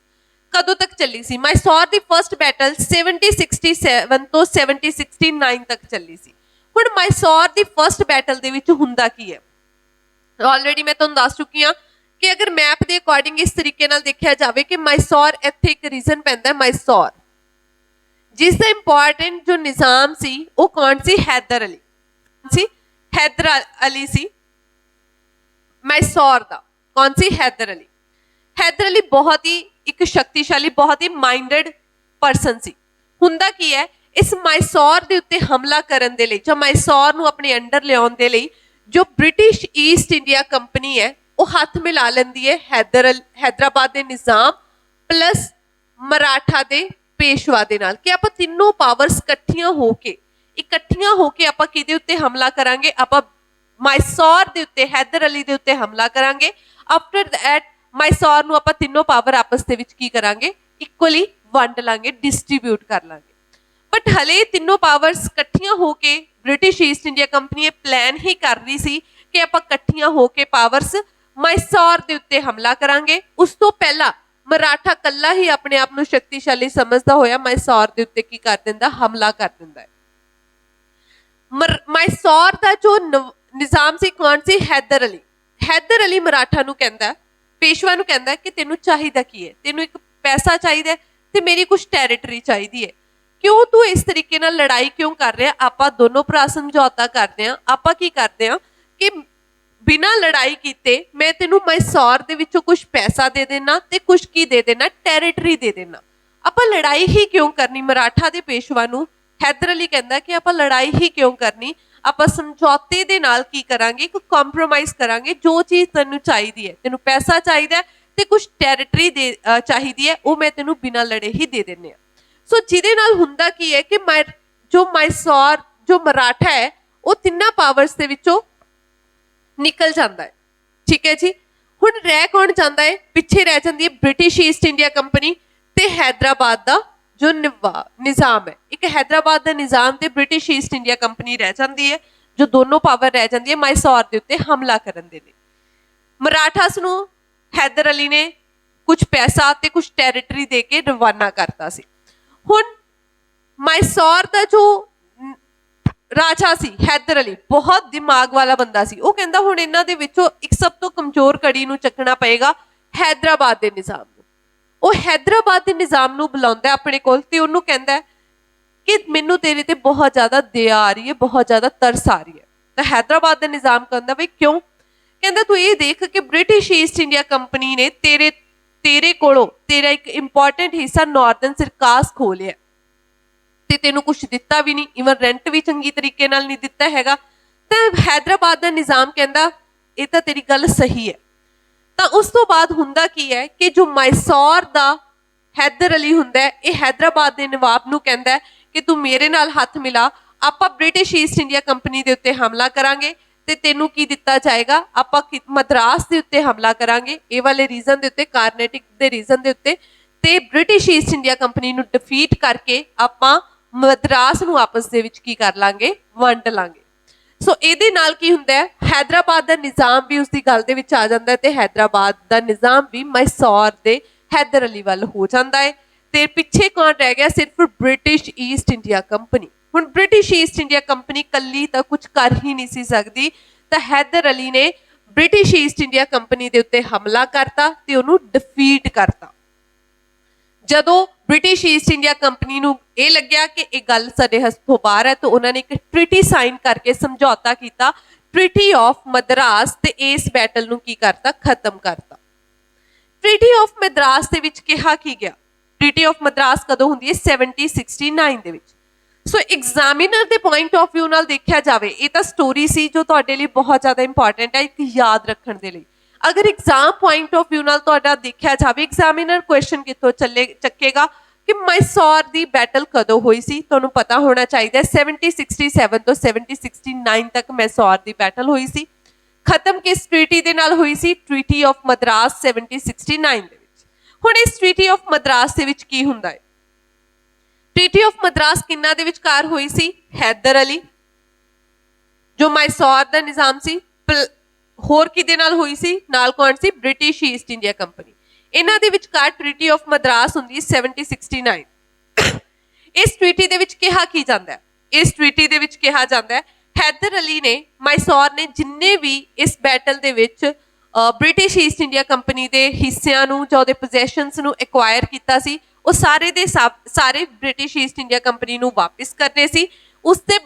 ਕਦੋਂ ਤੱਕ ਚੱਲੀ ਸੀ। ਮਾਈਸੌਰ ਦੀ ਫਸਟ ਬੈਟਲ 1767 ਤੋਂ 1769 ਤੱਕ ਚੱਲੀ ਸੀ। ਹੁਣ ਮਾਈਸੌਰ ਦੀ ਫਸਟ ਬੈਟਲ ਦੇ ਵਿੱਚ ਹੁੰਦਾ ਕੀ ਹੈ? ਆਲਰੇਡੀ ਮੈਂ ਤੁਹਾਨੂੰ ਦੱਸ ਚੁੱਕੀ ਹਾਂ ਕਿ ਅਗਰ ਮੈਪ ਦੇ ਅਕੋਰਡਿੰਗ ਇਸ ਤਰੀਕੇ ਨਾਲ ਦੇਖਿਆ ਜਾਵੇ ਕਿ ਮਾਈਸੌਰ ਇੱਥੇ ਇੱਕ ਰੀਜਨ ਪੈਂਦਾ ਮਾਈਸੌਰ, ਜਿਸ ਦਾ ਇੰਪੋਰਟੈਂਟ ਜੋ ਨਿਜ਼ਾਮ ਸੀ ਉਹ ਕੌਣ ਸੀ? ਹੈਦਰ ਅਲੀ ਸੀ। ਹੈਦਰ ਅਲੀ ਸੀ ਮਾਈਸੌਰ ਦਾ। ਕੌਣ ਸੀ? ਹੈਦਰ ਅਲੀ। ਹੈਦਰ ਅਲੀ ਬਹੁਤ ਹੀ ਇੱਕ ਸ਼ਕਤੀਸ਼ਾਲੀ, ਬਹੁਤ ਹੀ ਮਾਈਂਡਡ ਪਰਸਨ ਸੀ। ਹੁੰਦਾ ਕੀ ਹੈ, ਇਸ ਮਾਈਸੌਰ ਦੇ ਉੱਤੇ ਹਮਲਾ ਕਰਨ ਦੇ ਲਈ ਜਾਂ ਮਾਈਸੌਰ ਨੂੰ ਆਪਣੇ ਅੰਡਰ ਲਿਆਉਣ ਦੇ ਲਈ ਜੋ ਬ੍ਰਿਟਿਸ਼ ਈਸਟ ਇੰਡੀਆ ਕੰਪਨੀ ਹੈ ਉਹ ਹੱਥ ਮਿਲਾ ਲੈਂਦੀ ਹੈ ਹੈਦਰਾਬਾਦ ਦੇ ਨਿਜ਼ਾਮ ਪਲੱਸ ਮਰਾਠਾ ਦੇ ਪੇਸ਼ਵਾ ਦੇ ਨਾਲ ਕਿ ਆਪਾਂ ਤਿੰਨੋਂ ਪਾਵਰਸ ਇਕੱਠੀਆਂ ਹੋ ਕੇ ਆਪਾਂ ਕਿਹਦੇ ਉੱਤੇ ਹਮਲਾ ਕਰਾਂਗੇ? ਆਪਾਂ ਮਾਈਸੌਰ ਦੇ ਉੱਤੇ, ਹੈਦਰ ਅਲੀ ਦੇ ਉੱਤੇ ਹਮਲਾ ਕਰਾਂਗੇ। ਆਫਟਰ ਦੈਟ ਮਾਈਸੌਰ ਨੂੰ ਆਪਾਂ ਤਿੰਨੋਂ ਪਾਵਰ ਆਪਸ ਦੇ ਵਿੱਚ ਕੀ ਕਰਾਂਗੇ? ਇਕੁਅਲੀ ਵੰਡ ਲਾਂਗੇ, ਡਿਸਟ੍ਰੀਬਿਊਟ ਕਰ ਲਾਂਗੇ। ਬਟ ਹਲੇ ਤਿੰਨੋਂ ਪਾਵਰਸ ਇਕੱਠੀਆਂ ਹੋ ਕੇ ਬ੍ਰਿਟਿਸ਼ ਈਸਟ ਇੰਡੀਆ ਕੰਪਨੀ ਇਹ ਪਲਾਨ ਹੀ ਕਰ ਰਹੀ ਸੀ ਕਿ ਆਪਾਂ ਇਕੱਠੀਆਂ ਹੋ ਕੇ ਪਾਵਰਸ ਮਾਈਸੌਰ ਦੇ ਉੱਤੇ ਹਮਲਾ ਕਰਾਂਗੇ। ਉਸ ਤੋਂ ਪਹਿਲਾਂ ਮਰਾਠਾ ਕੱਲਾ ਹੀ ਆਪਣੇ ਆਪ ਨੂੰ ਸ਼ਕਤੀਸ਼ਾਲੀ ਸਮਝਦਾ ਹੋਇਆ ਮਾਈਸੌਰ ਦੇ ਉੱਤੇ ਕੀ ਕਰ ਦਿੰਦਾ? ਹਮਲਾ ਕਰ ਦਿੰਦਾ ਹੈ। ਮਾਈਸੌਰ ਦਾ ਜੋ ਨਿਜ਼ਾਮ ਸੀ ਕੌਣ ਸੀ? ਹੈਦਰ ਅਲੀ। ਹੈਦਰ ਅਲੀ ਮਰਾਠਾ ਨੂੰ ਕਹਿੰਦਾ, ਪੇਸ਼ਵਾ ਨੂੰ ਕਹਿੰਦਾ ਕਿ ਤੈਨੂੰ ਚਾਹੀਦਾ ਕੀ ਹੈ? ਤੈਨੂੰ ਇੱਕ ਪੈਸਾ ਚਾਹੀਦਾ ਤੇ ਮੇਰੀ ਕੁਝ ਟੈਰੀਟਰੀ ਚਾਹੀਦੀ ਹੈ। ਕਿਉਂ ਤੂੰ ਇਸ ਤਰੀਕੇ ਨਾਲ ਲੜਾਈ ਕਿਉਂ ਕਰ ਰਿਹਾ? ਆਪਾਂ ਦੋਨੋਂ ਭਰਾ ਸਮਝੌਤਾ ਕਰਦੇ ਹਾਂ। ਆਪਾਂ ਕੀ ਕਰਦੇ ਹਾਂ ਕਿ ਬਿਨਾਂ ਲੜਾਈ ਕੀਤੇ ਮੈਂ ਤੈਨੂੰ ਮਾਈਸੌਰ ਦੇ ਵਿੱਚੋਂ ਕੁਝ ਪੈਸਾ ਦੇ ਦੇਣਾ ਤੇ ਕੁਝ ਕੀ ਦੇ ਦੇਣਾ? ਟੈਰੀਟਰੀ ਦੇ ਦੇਣਾ। ਆਪਾਂ ਲੜਾਈ ਹੀ ਕਿਉਂ ਕਰਨੀ? ਮਰਾਠਾ ਦੇ ਪੇਸ਼ਵਾ ਨੂੰ ਹੈਦਰ ਅਲੀ ਕਹਿੰਦਾ ਕਿ ਆਪਾਂ ਲੜਾਈ ਹੀ ਕਿਉਂ ਕਰਨੀ, ਆਪਾਂ ਸਮਝੌਤੇ ਦੇ ਨਾਲ ਕੀ ਕਰਾਂਗੇ, ਇੱਕ ਕੰਪਰੋਮਾਈਜ਼ ਕਰਾਂਗੇ। ਜੋ ਚੀਜ਼ ਤੈਨੂੰ ਚਾਹੀਦੀ ਹੈ, ਤੈਨੂੰ ਪੈਸਾ ਚਾਹੀਦਾ ਤੇ ਕੁਝ ਟੈਰੀਟਰੀ ਦੇ ਚਾਹੀਦੀ ਹੈ, ਉਹ ਮੈਂ ਤੈਨੂੰ ਬਿਨਾਂ ਲੜੇ ਹੀ ਦੇ ਦਿੰਦੇ ਆ। ਸੋ ਜਿਹਦੇ ਨਾਲ ਹੁੰਦਾ ਕੀ ਹੈ ਕਿ ਜੋ ਮਾਈਸੌਰ ਜੋ ਮਰਾਠਾ ਹੈ ਉਹ ਤਿੰਨਾਂ ਪਾਵਰਸ ਦੇ ਵਿੱਚੋਂ ਨਿਕਲ ਜਾਂਦਾ ਹੈ। ਠੀਕ ਹੈ ਜੀ। ਹੁਣ ਰਹਿ ਕੌਣ ਜਾਂਦਾ ਹੈ? ਪਿੱਛੇ ਰਹਿ ਜਾਂਦੀ ਹੈ ਬ੍ਰਿਟਿਸ਼ ਈਸਟ ਇੰਡੀਆ ਕੰਪਨੀ ਤੇ ਹੈਦਰਾਬਾਦ ਦਾ ਜੋ ਨਿਜ਼ਾਮ ਹੈ। ਇੱਕ ਹੈਦਰਾਬਾਦ ਦਾ ਨਿਜ਼ਾਮ ਤੇ ਬ੍ਰਿਟਿਸ਼ ਈਸਟ ਇੰਡੀਆ ਕੰਪਨੀ ਰਹਿ ਜਾਂਦੀ ਹੈ, ਜੋ ਦੋਨੋਂ ਪਾਵਰ ਰਹਿ ਜਾਂਦੀ ਹੈ ਮਾਈਸੌਰ ਦੇ ਉੱਤੇ ਹਮਲਾ ਕਰਨ ਦੇ ਲਈ। ਮਰਾਠਾਸ ਨੂੰ ਹੈਦਰ ਅਲੀ ਨੇ ਕੁਝ ਪੈਸਾ ਤੇ ਕੁਝ ਟੈਰੀਟਰੀ ਦੇ ਕੇ ਰਵਾਨਾ ਕਰਤਾ ਸੀ। ਹੁਣ ਮਾਈਸੌਰ ਦਾ ਜੋ ਰਾਜਾ ਸੀ ਹੈਦਰ ਅਲੀ ਬਹੁਤ ਦਿਮਾਗ ਵਾਲਾ ਬੰਦਾ ਸੀ। ਉਹ ਕਹਿੰਦਾ ਹੁਣ ਇਹਨਾਂ ਦੇ ਵਿੱਚੋਂ ਇੱਕ ਸਭ ਤੋਂ ਕਮਜ਼ੋਰ ਕੜੀ ਨੂੰ ਚੱਕਣਾ ਪਏਗਾ, ਹੈਦਰਾਬਾਦ ਦੇ ਨਿਜ਼ਾਮ ਨੂੰ। ਉਹ ਹੈਦਰਾਬਾਦ ਦੇ ਨਿਜ਼ਾਮ ਨੂੰ ਬੁਲਾਉਂਦਾ ਆਪਣੇ ਕੋਲ ਤੇ ਉਹਨੂੰ ਕਹਿੰਦਾ ਕਿ ਮੈਨੂੰ ਤੇਰੇ ਤੇ ਬਹੁਤ ਜ਼ਿਆਦਾ ਦਇਆ ਆ ਰਹੀ ਹੈ, ਬਹੁਤ ਜ਼ਿਆਦਾ ਤਰਸ ਆ ਰਹੀ ਹੈ। ਤਾਂ ਹੈਦਰਾਬਾਦ ਦਾ ਨਿਜ਼ਾਮ ਕਹਿੰਦਾ ਬਈ ਕਿਉਂ? ਕਹਿੰਦਾ ਤੂੰ ਇਹ ਦੇਖ ਕਿ ਬ੍ਰਿਟਿਸ਼ ਈਸਟ ਇੰਡੀਆ ਕੰਪਨੀ ਨੇ ਤੇਰੇ ਕੋਲੋਂ ਤੇਰਾ ਇੱਕ ਇੰਪੋਰਟੈਂਟ ਹਿੱਸਾ ਨਾਰਦਰਨ ਸਿਰਕਾਸ ਖੋਹ ਲਿਆ ਤੇ ਤੈਨੂੰ ਕੁਛ ਦਿੱਤਾ ਵੀ ਨਹੀਂ, ਇਵਨ ਰੈਂਟ ਵੀ ਚੰਗੀ ਤਰੀਕੇ ਨਾਲ ਨਹੀਂ ਦਿੱਤਾ ਹੈਗਾ। ਤਾਂ ਹੈਦਰਾਬਾਦ ਦਾ ਨਿਜ਼ਾਮ ਕਹਿੰਦਾ ਇਹ ਤਾਂ ਤੇਰੀ ਗੱਲ ਸਹੀ ਹੈ। ਤਾਂ ਉਸ ਤੋਂ ਬਾਅਦ ਹੁੰਦਾ ਕੀ ਹੈ ਕਿ ਜੋ ਮਾਈਸੌਰ ਦਾ ਹੈਦਰ ਅਲੀ ਹੁੰਦਾ ਹੈ, ਇਹ ਹੈਦਰਾਬਾਦ ਦੇ ਨਵਾਬ ਨੂੰ ਕਹਿੰਦਾ ਕਿ ਤੂੰ ਮੇਰੇ ਨਾਲ ਹੱਥ ਮਿਲਾ, ਆਪਾਂ ਬ੍ਰਿਟਿਸ਼ ਈਸਟ ਇੰਡੀਆ ਕੰਪਨੀ ਦੇ ਉੱਤੇ ਹਮਲਾ ਕਰਾਂਗੇ ਤੇ ਤੈਨੂੰ ਕੀ ਦਿੱਤਾ ਜਾਏਗਾ, ਆਪਾਂ ਮਦਰਾਸ ਦੇ ਉੱਤੇ ਹਮਲਾ ਕਰਾਂਗੇ ਇਹ ਵਾਲੇ ਰੀਜ਼ਨ ਦੇ ਉੱਤੇ, ਕਾਰਨੇਟਿਕ ਦੇ ਰੀਜ਼ਨ ਦੇ ਉੱਤੇ, ਤੇ ਬ੍ਰਿਟਿਸ਼ ਈਸਟ ਇੰਡੀਆ ਕੰਪਨੀ ਨੂੰ ਡਿਫੀਟ ਕਰਕੇ ਆਪਾਂ ਮਦਰਾਸ ਨੂੰ ਆਪਸ ਦੇ ਵਿੱਚ ਕੀ ਕਰ ਲਾਂਗੇ, ਵੰਡ ਲਾਂਗੇ। ਸੋ ਇਹਦੇ ਨਾਲ ਕੀ ਹੁੰਦਾ ਹੈ, ਹੈਦਰਾਬਾਦ ਦਾ ਨਿਜ਼ਾਮ ਵੀ ਉਸਦੀ ਗੱਲ ਦੇ ਵਿੱਚ ਆ ਜਾਂਦਾ ਹੈ ਤੇ ਹੈਦਰਾਬਾਦ ਦਾ ਨਿਜ਼ਾਮ ਵੀ ਮਾਈਸੌਰ ਦੇ ਹੈਦਰ ਅਲੀ ਵੱਲ ਹੋ ਜਾਂਦਾ ਹੈ। ਤੇ ਪਿੱਛੇ ਕੌਣ ਰਹਿ ਗਿਆ? ਸਿਰਫ ਬ੍ਰਿਟਿਸ਼ ਈਸਟ ਇੰਡੀਆ ਕੰਪਨੀ। ਹੁਣ ਬ੍ਰਿਟਿਸ਼ ਈਸਟ ਇੰਡੀਆ ਕੰਪਨੀ ਕੱਲੀ ਤਾਂ ਕੁਝ ਕਰ ਹੀ ਨਹੀਂ ਸੀ ਸਕਦੀ, ਤਾਂ ਹੈਦਰ ਅਲੀ ਨੇ ਬ੍ਰਿਟਿਸ਼ ਈਸਟ ਇੰਡੀਆ ਕੰਪਨੀ ਦੇ ਉੱਤੇ ਹਮਲਾ ਕਰਤਾ ਤੇ ਉਹਨੂੰ ਡਿਫੀਟ ਕਰਤਾ। ਜਦੋਂ ਬ੍ਰਿਟਿਸ਼ ਈਸਟ ਇੰਡੀਆ ਕੰਪਨੀ ਨੂੰ ਇਹ ਲੱਗਿਆ ਕਿ ਇਹ ਗੱਲ ਸਾਡੇ ਹੱਥੋਂ ਬਾਹਰ ਹੈ, ਤਾਂ ਉਹਨਾਂ ਨੇ ਇੱਕ ਟ੍ਰੀਟੀ ਸਾਈਨ ਕਰਕੇ ਸਮਝੌਤਾ ਕੀਤਾ, ਟ੍ਰੀਟੀ ਆਫ ਮਦਰਾਸ, ਤੇ ਇਸ ਬੈਟਲ ਨੂੰ ਕੀ ਕਰਤਾ, ਖਤਮ ਕਰਤਾ। ਟ੍ਰੀਟੀ ਆਫ ਮਦਰਾਸ ਦੇ ਵਿੱਚ ਕਿਹਾ ਕੀ ਗਿਆ? ਟ੍ਰੀਟੀ ਆਫ ਮਦਰਾਸ ਕਦੋਂ ਹੁੰਦੀ ਹੈ? 1769 ਦੇ ਵਿੱਚ। ਸੋ ਐਗਜ਼ਾਮੀਨਰ ਦੇ ਪੁਆਇੰਟ ਆਫ ਵਿਊ ਨਾਲ ਦੇਖਿਆ ਜਾਵੇ, ਇਹ ਤਾਂ ਸਟੋਰੀ ਸੀ ਜੋ ਤੁਹਾਡੇ ਲਈ ਬਹੁਤ ਜ਼ਿਆਦਾ ਇੰਪੋਰਟੈਂਟ ਹੈ ਇੱਕ ਯਾਦ ਰੱਖਣ ਦੇ ਲਈ। ਅਗਰ ਐਗਜ਼ਾਮ ਪੁਆਇੰਟ ਆਫ ਵਿਊ ਨਾਲ ਤੁਹਾਡਾ ਦੇਖਿਆ ਜਾਵੇ, ਐਗਜ਼ਾਮੀਨਰ ਕੁਐਸਚਨ ਕਿੱਥੋਂ ਚੱਕੇਗਾ ਕਿ ਮਾਈਸੌਰ ਦੀ ਬੈਟਲ ਕਦੋਂ ਹੋਈ ਸੀ? ਤੁਹਾਨੂੰ ਪਤਾ ਹੋਣਾ ਚਾਹੀਦਾ 1767 ਤੋਂ 1769 ਤੱਕ ਮਾਈਸੌਰ ਦੀ ਬੈਟਲ ਹੋਈ ਸੀ। ਖਤਮ ਕਿਸ ਟ੍ਰੀਟੀ ਦੇ ਨਾਲ ਹੋਈ ਸੀ? ਟ੍ਰੀਟੀ ਆਫ ਮਦਰਾਸ 1769 ਦੇ ਵਿੱਚ। ਹੁਣ ਇਸ ਟ੍ਰੀਟੀ ਆਫ ਮਦਰਾਸ ਦੇ ਵਿੱਚ ਕੀ ਹੁੰਦਾ ਹੈ? ਟ੍ਰੀਟੀ ਆਫ ਮਦਰਾਸ ਕਿੰਨਾ ਦੇ ਵਿਚਕਾਰ ਹੋਈ ਸੀ? ਹੈਦਰ ਅਲੀ ਜੋ ਮਾਈਸੌਰ ਦਾ ਨਿਜ਼ਾਮ ਸੀ, ਹੋਰ ਕਿਹਦੇ ਨਾਲ ਹੋਈ ਸੀ? ਨਾਲ ਕੌਣ ਸੀ? British East India Company. ਇਹਨਾਂ ਦੇ ਵਿਚਕਾਰ ਟ੍ਰੀਟੀ ਆਫ ਮਦਰਾਸ ਹੁੰਦੀ ਹੈ 1769। ਇਸ ਟ੍ਰੀਟੀ ਦੇ ਵਿੱਚ ਕਿਹਾ ਕੀ ਜਾਂਦਾ ਹੈ? ਇਸ ਟ੍ਰੀਟੀ ਦੇ ਵਿੱਚ ਕਿਹਾ ਜਾਂਦਾ ਹੈ ਹੈਦਰ ਅਲੀ ਨੇ, ਮਾਈਸੌਰ ਨੇ ਜਿੰਨੇ ਵੀ ਇਸ ਬੈਟਲ ਦੇ ਵਿੱਚ ਬ੍ਰਿਟਿਸ਼ ਈਸਟ ਇੰਡੀਆ ਕੰਪਨੀ ਦੇ ਹਿੱਸਿਆਂ ਨੂੰ ਜਾਂ ਉਹਦੇ ਪੋਜੈਸ਼ਨਸ ਨੂੰ ਐਕਵਾਇਰ ਕੀਤਾ ਸੀ, ਉਹ ਸਾਰੇ ਦੇ ਸਾਰੇ ਬ੍ਰਿਟਿਸ਼ ਈਸਟ ਇੰਡੀਆ ਕੰਪਨੀ ਨੂੰ ਵਾਪਿਸ ਕਰਨੇ ਸੀ। ਉਸ ਦੇ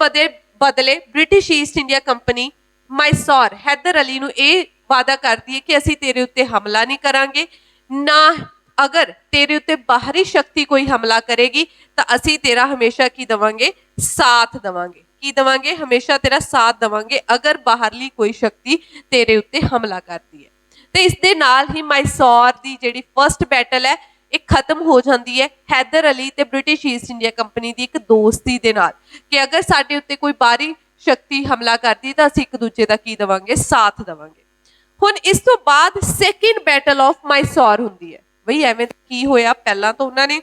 ਬਦਲੇ British East India Company Mysore Haider Ali ਨੂੰ ਇਹ ਵਾਅਦਾ ਕਰਦੀ ਹੈ ਕਿ ਅਸੀਂ ਤੇਰੇ ਉੱਤੇ ਹਮਲਾ ਨਹੀਂ ਕਰਾਂਗੇ, ਨਾ ਅਗਰ ਤੇਰੇ ਉੱਤੇ ਬਾਹਰੀ ਸ਼ਕਤੀ ਕੋਈ ਹਮਲਾ ਕਰੇਗੀ ਤਾਂ ਅਸੀਂ ਤੇਰਾ ਹਮੇਸ਼ਾ ਕੀ ਦੇਵਾਂਗੇ? ਸਾਥ ਦੇਵਾਂਗੇ। ਕੀ ਦੇਵਾਂਗੇ? ਹਮੇਸ਼ਾ ਤੇਰਾ ਸਾਥ ਦੇਵਾਂਗੇ ਅਗਰ ਬਾਹਰਲੀ ਕੋਈ ਸ਼ਕਤੀ ਤੇਰੇ ਉੱਤੇ ਹਮਲਾ ਕਰਦੀ ਹੈ। ਤੇ ਇਸ ਦੇ ਨਾਲ ਹੀ ਮਾਈਸੌਰ ਦੀ ਜਿਹੜੀ ਫਰਸਟ ਬੈਟਲ ਹੈ ਇਹ ਖਤਮ ਹੋ ਜਾਂਦੀ ਹੈ ਹੈਦਰ ਅਲੀ ਤੇ ਬ੍ਰਿਟਿਸ਼ ਈਸਟ ਇੰਡੀਆ ਕੰਪਨੀ ਦੀ ਇੱਕ ਦੋਸਤੀ ਦੇ ਨਾਲ, ਕਿ ਅਗਰ ਸਾਡੇ ਉੱਤੇ ਕੋਈ ਬਾਹਰੀ ਸ਼ਕਤੀ ਹਮਲਾ ਕਰਦੀ ਤਾਂ ਅਸੀਂ ਇੱਕ ਦੂਜੇ ਦਾ ਕੀ ਦੇਵਾਂਗੇ? ਸਾਥ ਦੇਵਾਂਗੇ। ਹੁਣ ਇਸ ਤੋਂ ਬਾਅਦ ਸੈਕਿੰਡ ਬੈਟਲ ਆਫ ਮਾਈਸੌਰ ਹੁੰਦੀ ਹੈ। ਬਈ ਐਵੇਂ ਕੀ ਹੋਇਆ? ਪਹਿਲਾਂ ਤਾਂ ਉਹਨਾਂ ਨੇ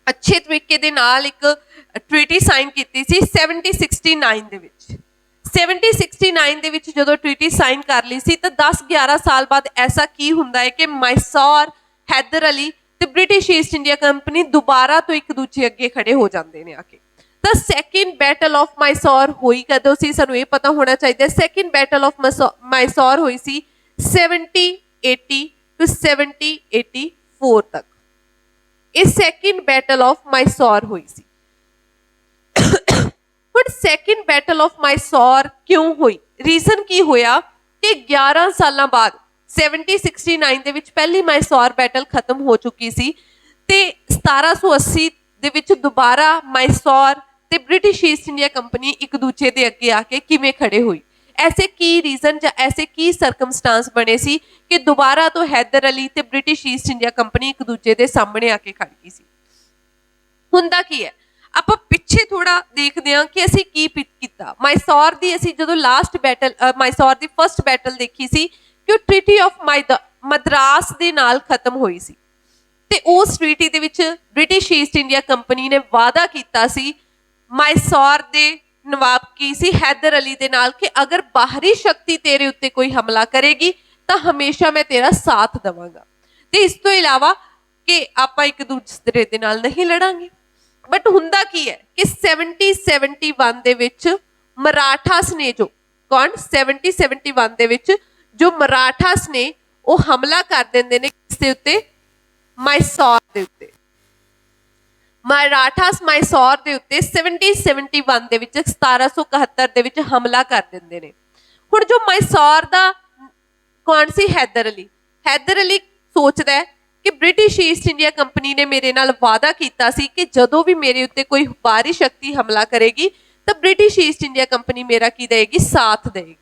ਅੱਛੇ ਤਰੀਕੇ ਦੇ ਨਾਲ ਇੱਕ ਟ੍ਰੀਟੀ ਸਾਈਨ ਕੀਤੀ ਸੀ 1769 ਦੇ ਵਿੱਚ। 1769 ਦੇ ਵਿੱਚ ਜਦੋਂ ਟ੍ਰੀਟੀ ਸਾਈਨ ਕਰ ਲਈ ਸੀ ਤਾਂ 10-11 ਸਾਲ ਬਾਅਦ ਐਸਾ ਕੀ ਹੁੰਦਾ ਹੈ ਕਿ ਮਾਈਸੌਰ, ਹੈਦਰ ਅਲੀ ਤੇ ਬ੍ਰਿਟਿਸ਼ ਈਸਟ ਇੰਡੀਆ ਕੰਪਨੀ ਦੁਬਾਰਾ ਤੋਂ ਇੱਕ ਦੂਜੇ ਅੱਗੇ ਖੜੇ ਹੋ ਜਾਂਦੇ ਨੇ ਆ ਕੇ। ਤਾਂ ਸੈਕਿੰਡ ਬੈਟਲ ਆਫ ਮਾਈਸੌਰ ਹੋਈ ਕਦੋਂ ਸੀ? ਸਾਨੂੰ ਇਹ ਪਤਾ ਹੋਣਾ ਚਾਹੀਦਾ। ਸੈਕਿੰਡ ਬੈਟਲ ਆਫ ਮਾਈਸੌਰ ਹੋਈ ਸੀ 1780 to 1784 ਤੱਕ। ਇਹ ਸੈਕਿੰਡ ਬੈਟਲ ਆਫ ਮਾਈਸੌਰ ਹੋਈ ਸੀ। ਹੁਣ ਸੈਕਿੰਡ ਬੈਟਲ ਆਫ ਮਾਈਸੌਰ ਕਿਉਂ ਹੋਈ? ਰੀਜ਼ਨ ਕੀ ਹੋਇਆ ਕਿ 11 ਸਾਲਾਂ ਬਾਅਦ 1769 ਦੇ ਵਿੱਚ ਪਹਿਲੀ ਮਾਈਸੌਰ ਬੈਟਲ ਖਤਮ ਹੋ ਚੁੱਕੀ ਸੀ ਤੇ 1780 ਦੇ ਵਿੱਚ ਦੁਬਾਰਾ ਮਾਈਸੌਰ ਤੇ ਬ੍ਰਿਟਿਸ਼ ਈਸਟ ਇੰਡੀਆ ਕੰਪਨੀ ਇੱਕ ਦੂਜੇ ਦੇ ਅੱਗੇ ਆ ਕੇ ਕਿਵੇਂ ਖੜੇ ਹੋਈ? ऐसे की रीजन ਜਾਂ ऐसे की ਸਰਕਮਸਟਾਂਸ ਬਣੇ ਸੀ ਕਿ ਦੁਬਾਰਾ ਤੋਂ ਹੈਦਰ ਅਲੀ ਤੇ ਬ੍ਰਿਟਿਸ਼ ਈਸਟ ਇੰਡੀਆ ਕੰਪਨੀ ਇੱਕ ਦੂਜੇ ਦੇ ਸਾਹਮਣੇ ਆ ਕੇ ਖੜ ਗਈ ਸੀ? ਹੁੰਦਾ ਕੀ ਹੈ, ਆਪਾਂ ਪਿੱਛੇ ਥੋੜਾ ਦੇਖਦੇ ਹਾਂ ਕਿ ਅਸੀਂ ਕੀ ਕੀਤਾ। ਮਾਈਸੌਰ ਦੀ ਅਸੀਂ ਜਦੋਂ ਲਾਸਟ ਬੈਟਲ ਮਾਈਸੌਰ ਦੀ ਫਸਟ ਬੈਟਲ ਦੇਖੀ ਸੀ ਕਿ ਉਹ ਟ੍ਰੀਟੀ ਆਫ ਮਦਰਾਸ ਦੇ ਨਾਲ ਖਤਮ ਹੋਈ ਸੀ ਤੇ ਉਸ ਟ੍ਰੀਟੀ ਦੇ ਵਿੱਚ ਬ੍ਰਿਟਿਸ਼ ਈਸਟ ਇੰਡੀਆ ਕੰਪਨੀ ਨੇ ਵਾਅਦਾ ਕੀਤਾ ਸੀ ਮਾਈਸੌਰ ਦੇ ਨਵਾਬ ਕੀ ਸੀ ਹੈਦਰ ਅਲੀ ਦੇ ਨਾਲ ਕਿ ਅਗਰ ਬਾਹਰੀ ਸ਼ਕਤੀ ਤੇਰੇ ਉੱਤੇ ਕੋਈ ਹਮਲਾ ਕਰੇਗੀ ਤਾਂ ਹਮੇਸ਼ਾ ਮੈਂ ਤੇਰਾ ਸਾਥ ਦੇਵਾਂਗਾ ਤੇ ਇਸ ਤੋਂ ਇਲਾਵਾ ਕਿ ਆਪਾਂ ਇੱਕ ਦੂਸਰੇ ਦੇ ਨਾਲ ਨਹੀਂ ਲੜਾਂਗੇ। ਬਟ ਹੁੰਦਾ ਕੀ ਹੈ ਕਿ 1771 ਦੇ ਵਿੱਚ ਮਰਾਠਾਸ ਨੇ ਜੋ 1771 ਦੇ ਵਿੱਚ ਜੋ ਮਰਾਠਾਸ ਨੇ ਉਹ ਹਮਲਾ ਕਰ ਦਿੰਦੇ ਨੇ ਕਿਸ ਦੇ ਉੱਤੇ? ਮਾਈਸੌਰ ਦੇ ਉੱਤੇ। ਮਰਾਠਾਸ ਮਾਈਸੌਰ ਦੇ ਉੱਤੇ 1771 ਦੇ ਵਿੱਚ 1771 ਦੇ ਵਿੱਚ ਹਮਲਾ ਕਰ ਦਿੰਦੇ ਨੇ। ਹੁਣ ਜੋ ਮਾਈਸੌਰ ਦਾ ਕੌਣ ਸੀ? ਹੈਦਰ ਅਲੀ। ਹੈਦਰ ਅਲੀ ਸੋਚਦਾ ਹੈ ਕਿ ਬ੍ਰਿਟਿਸ਼ ਈਸਟ ਇੰਡੀਆ ਕੰਪਨੀ ਨੇ ਮੇਰੇ ਨਾਲ ਵਾਅਦਾ ਕੀਤਾ ਸੀ ਕਿ ਜਦੋਂ ਵੀ ਮੇਰੇ ਉੱਤੇ ਕੋਈ ਬਾਹਰੀ ਸ਼ਕਤੀ ਹਮਲਾ ਕਰੇਗੀ ਤਾਂ ਬ੍ਰਿਟਿਸ਼ ਈਸਟ ਇੰਡੀਆ ਕੰਪਨੀ ਮੇਰਾ ਕੀ ਦੇਗੀ? ਸਾਥ ਦੇਗੀ।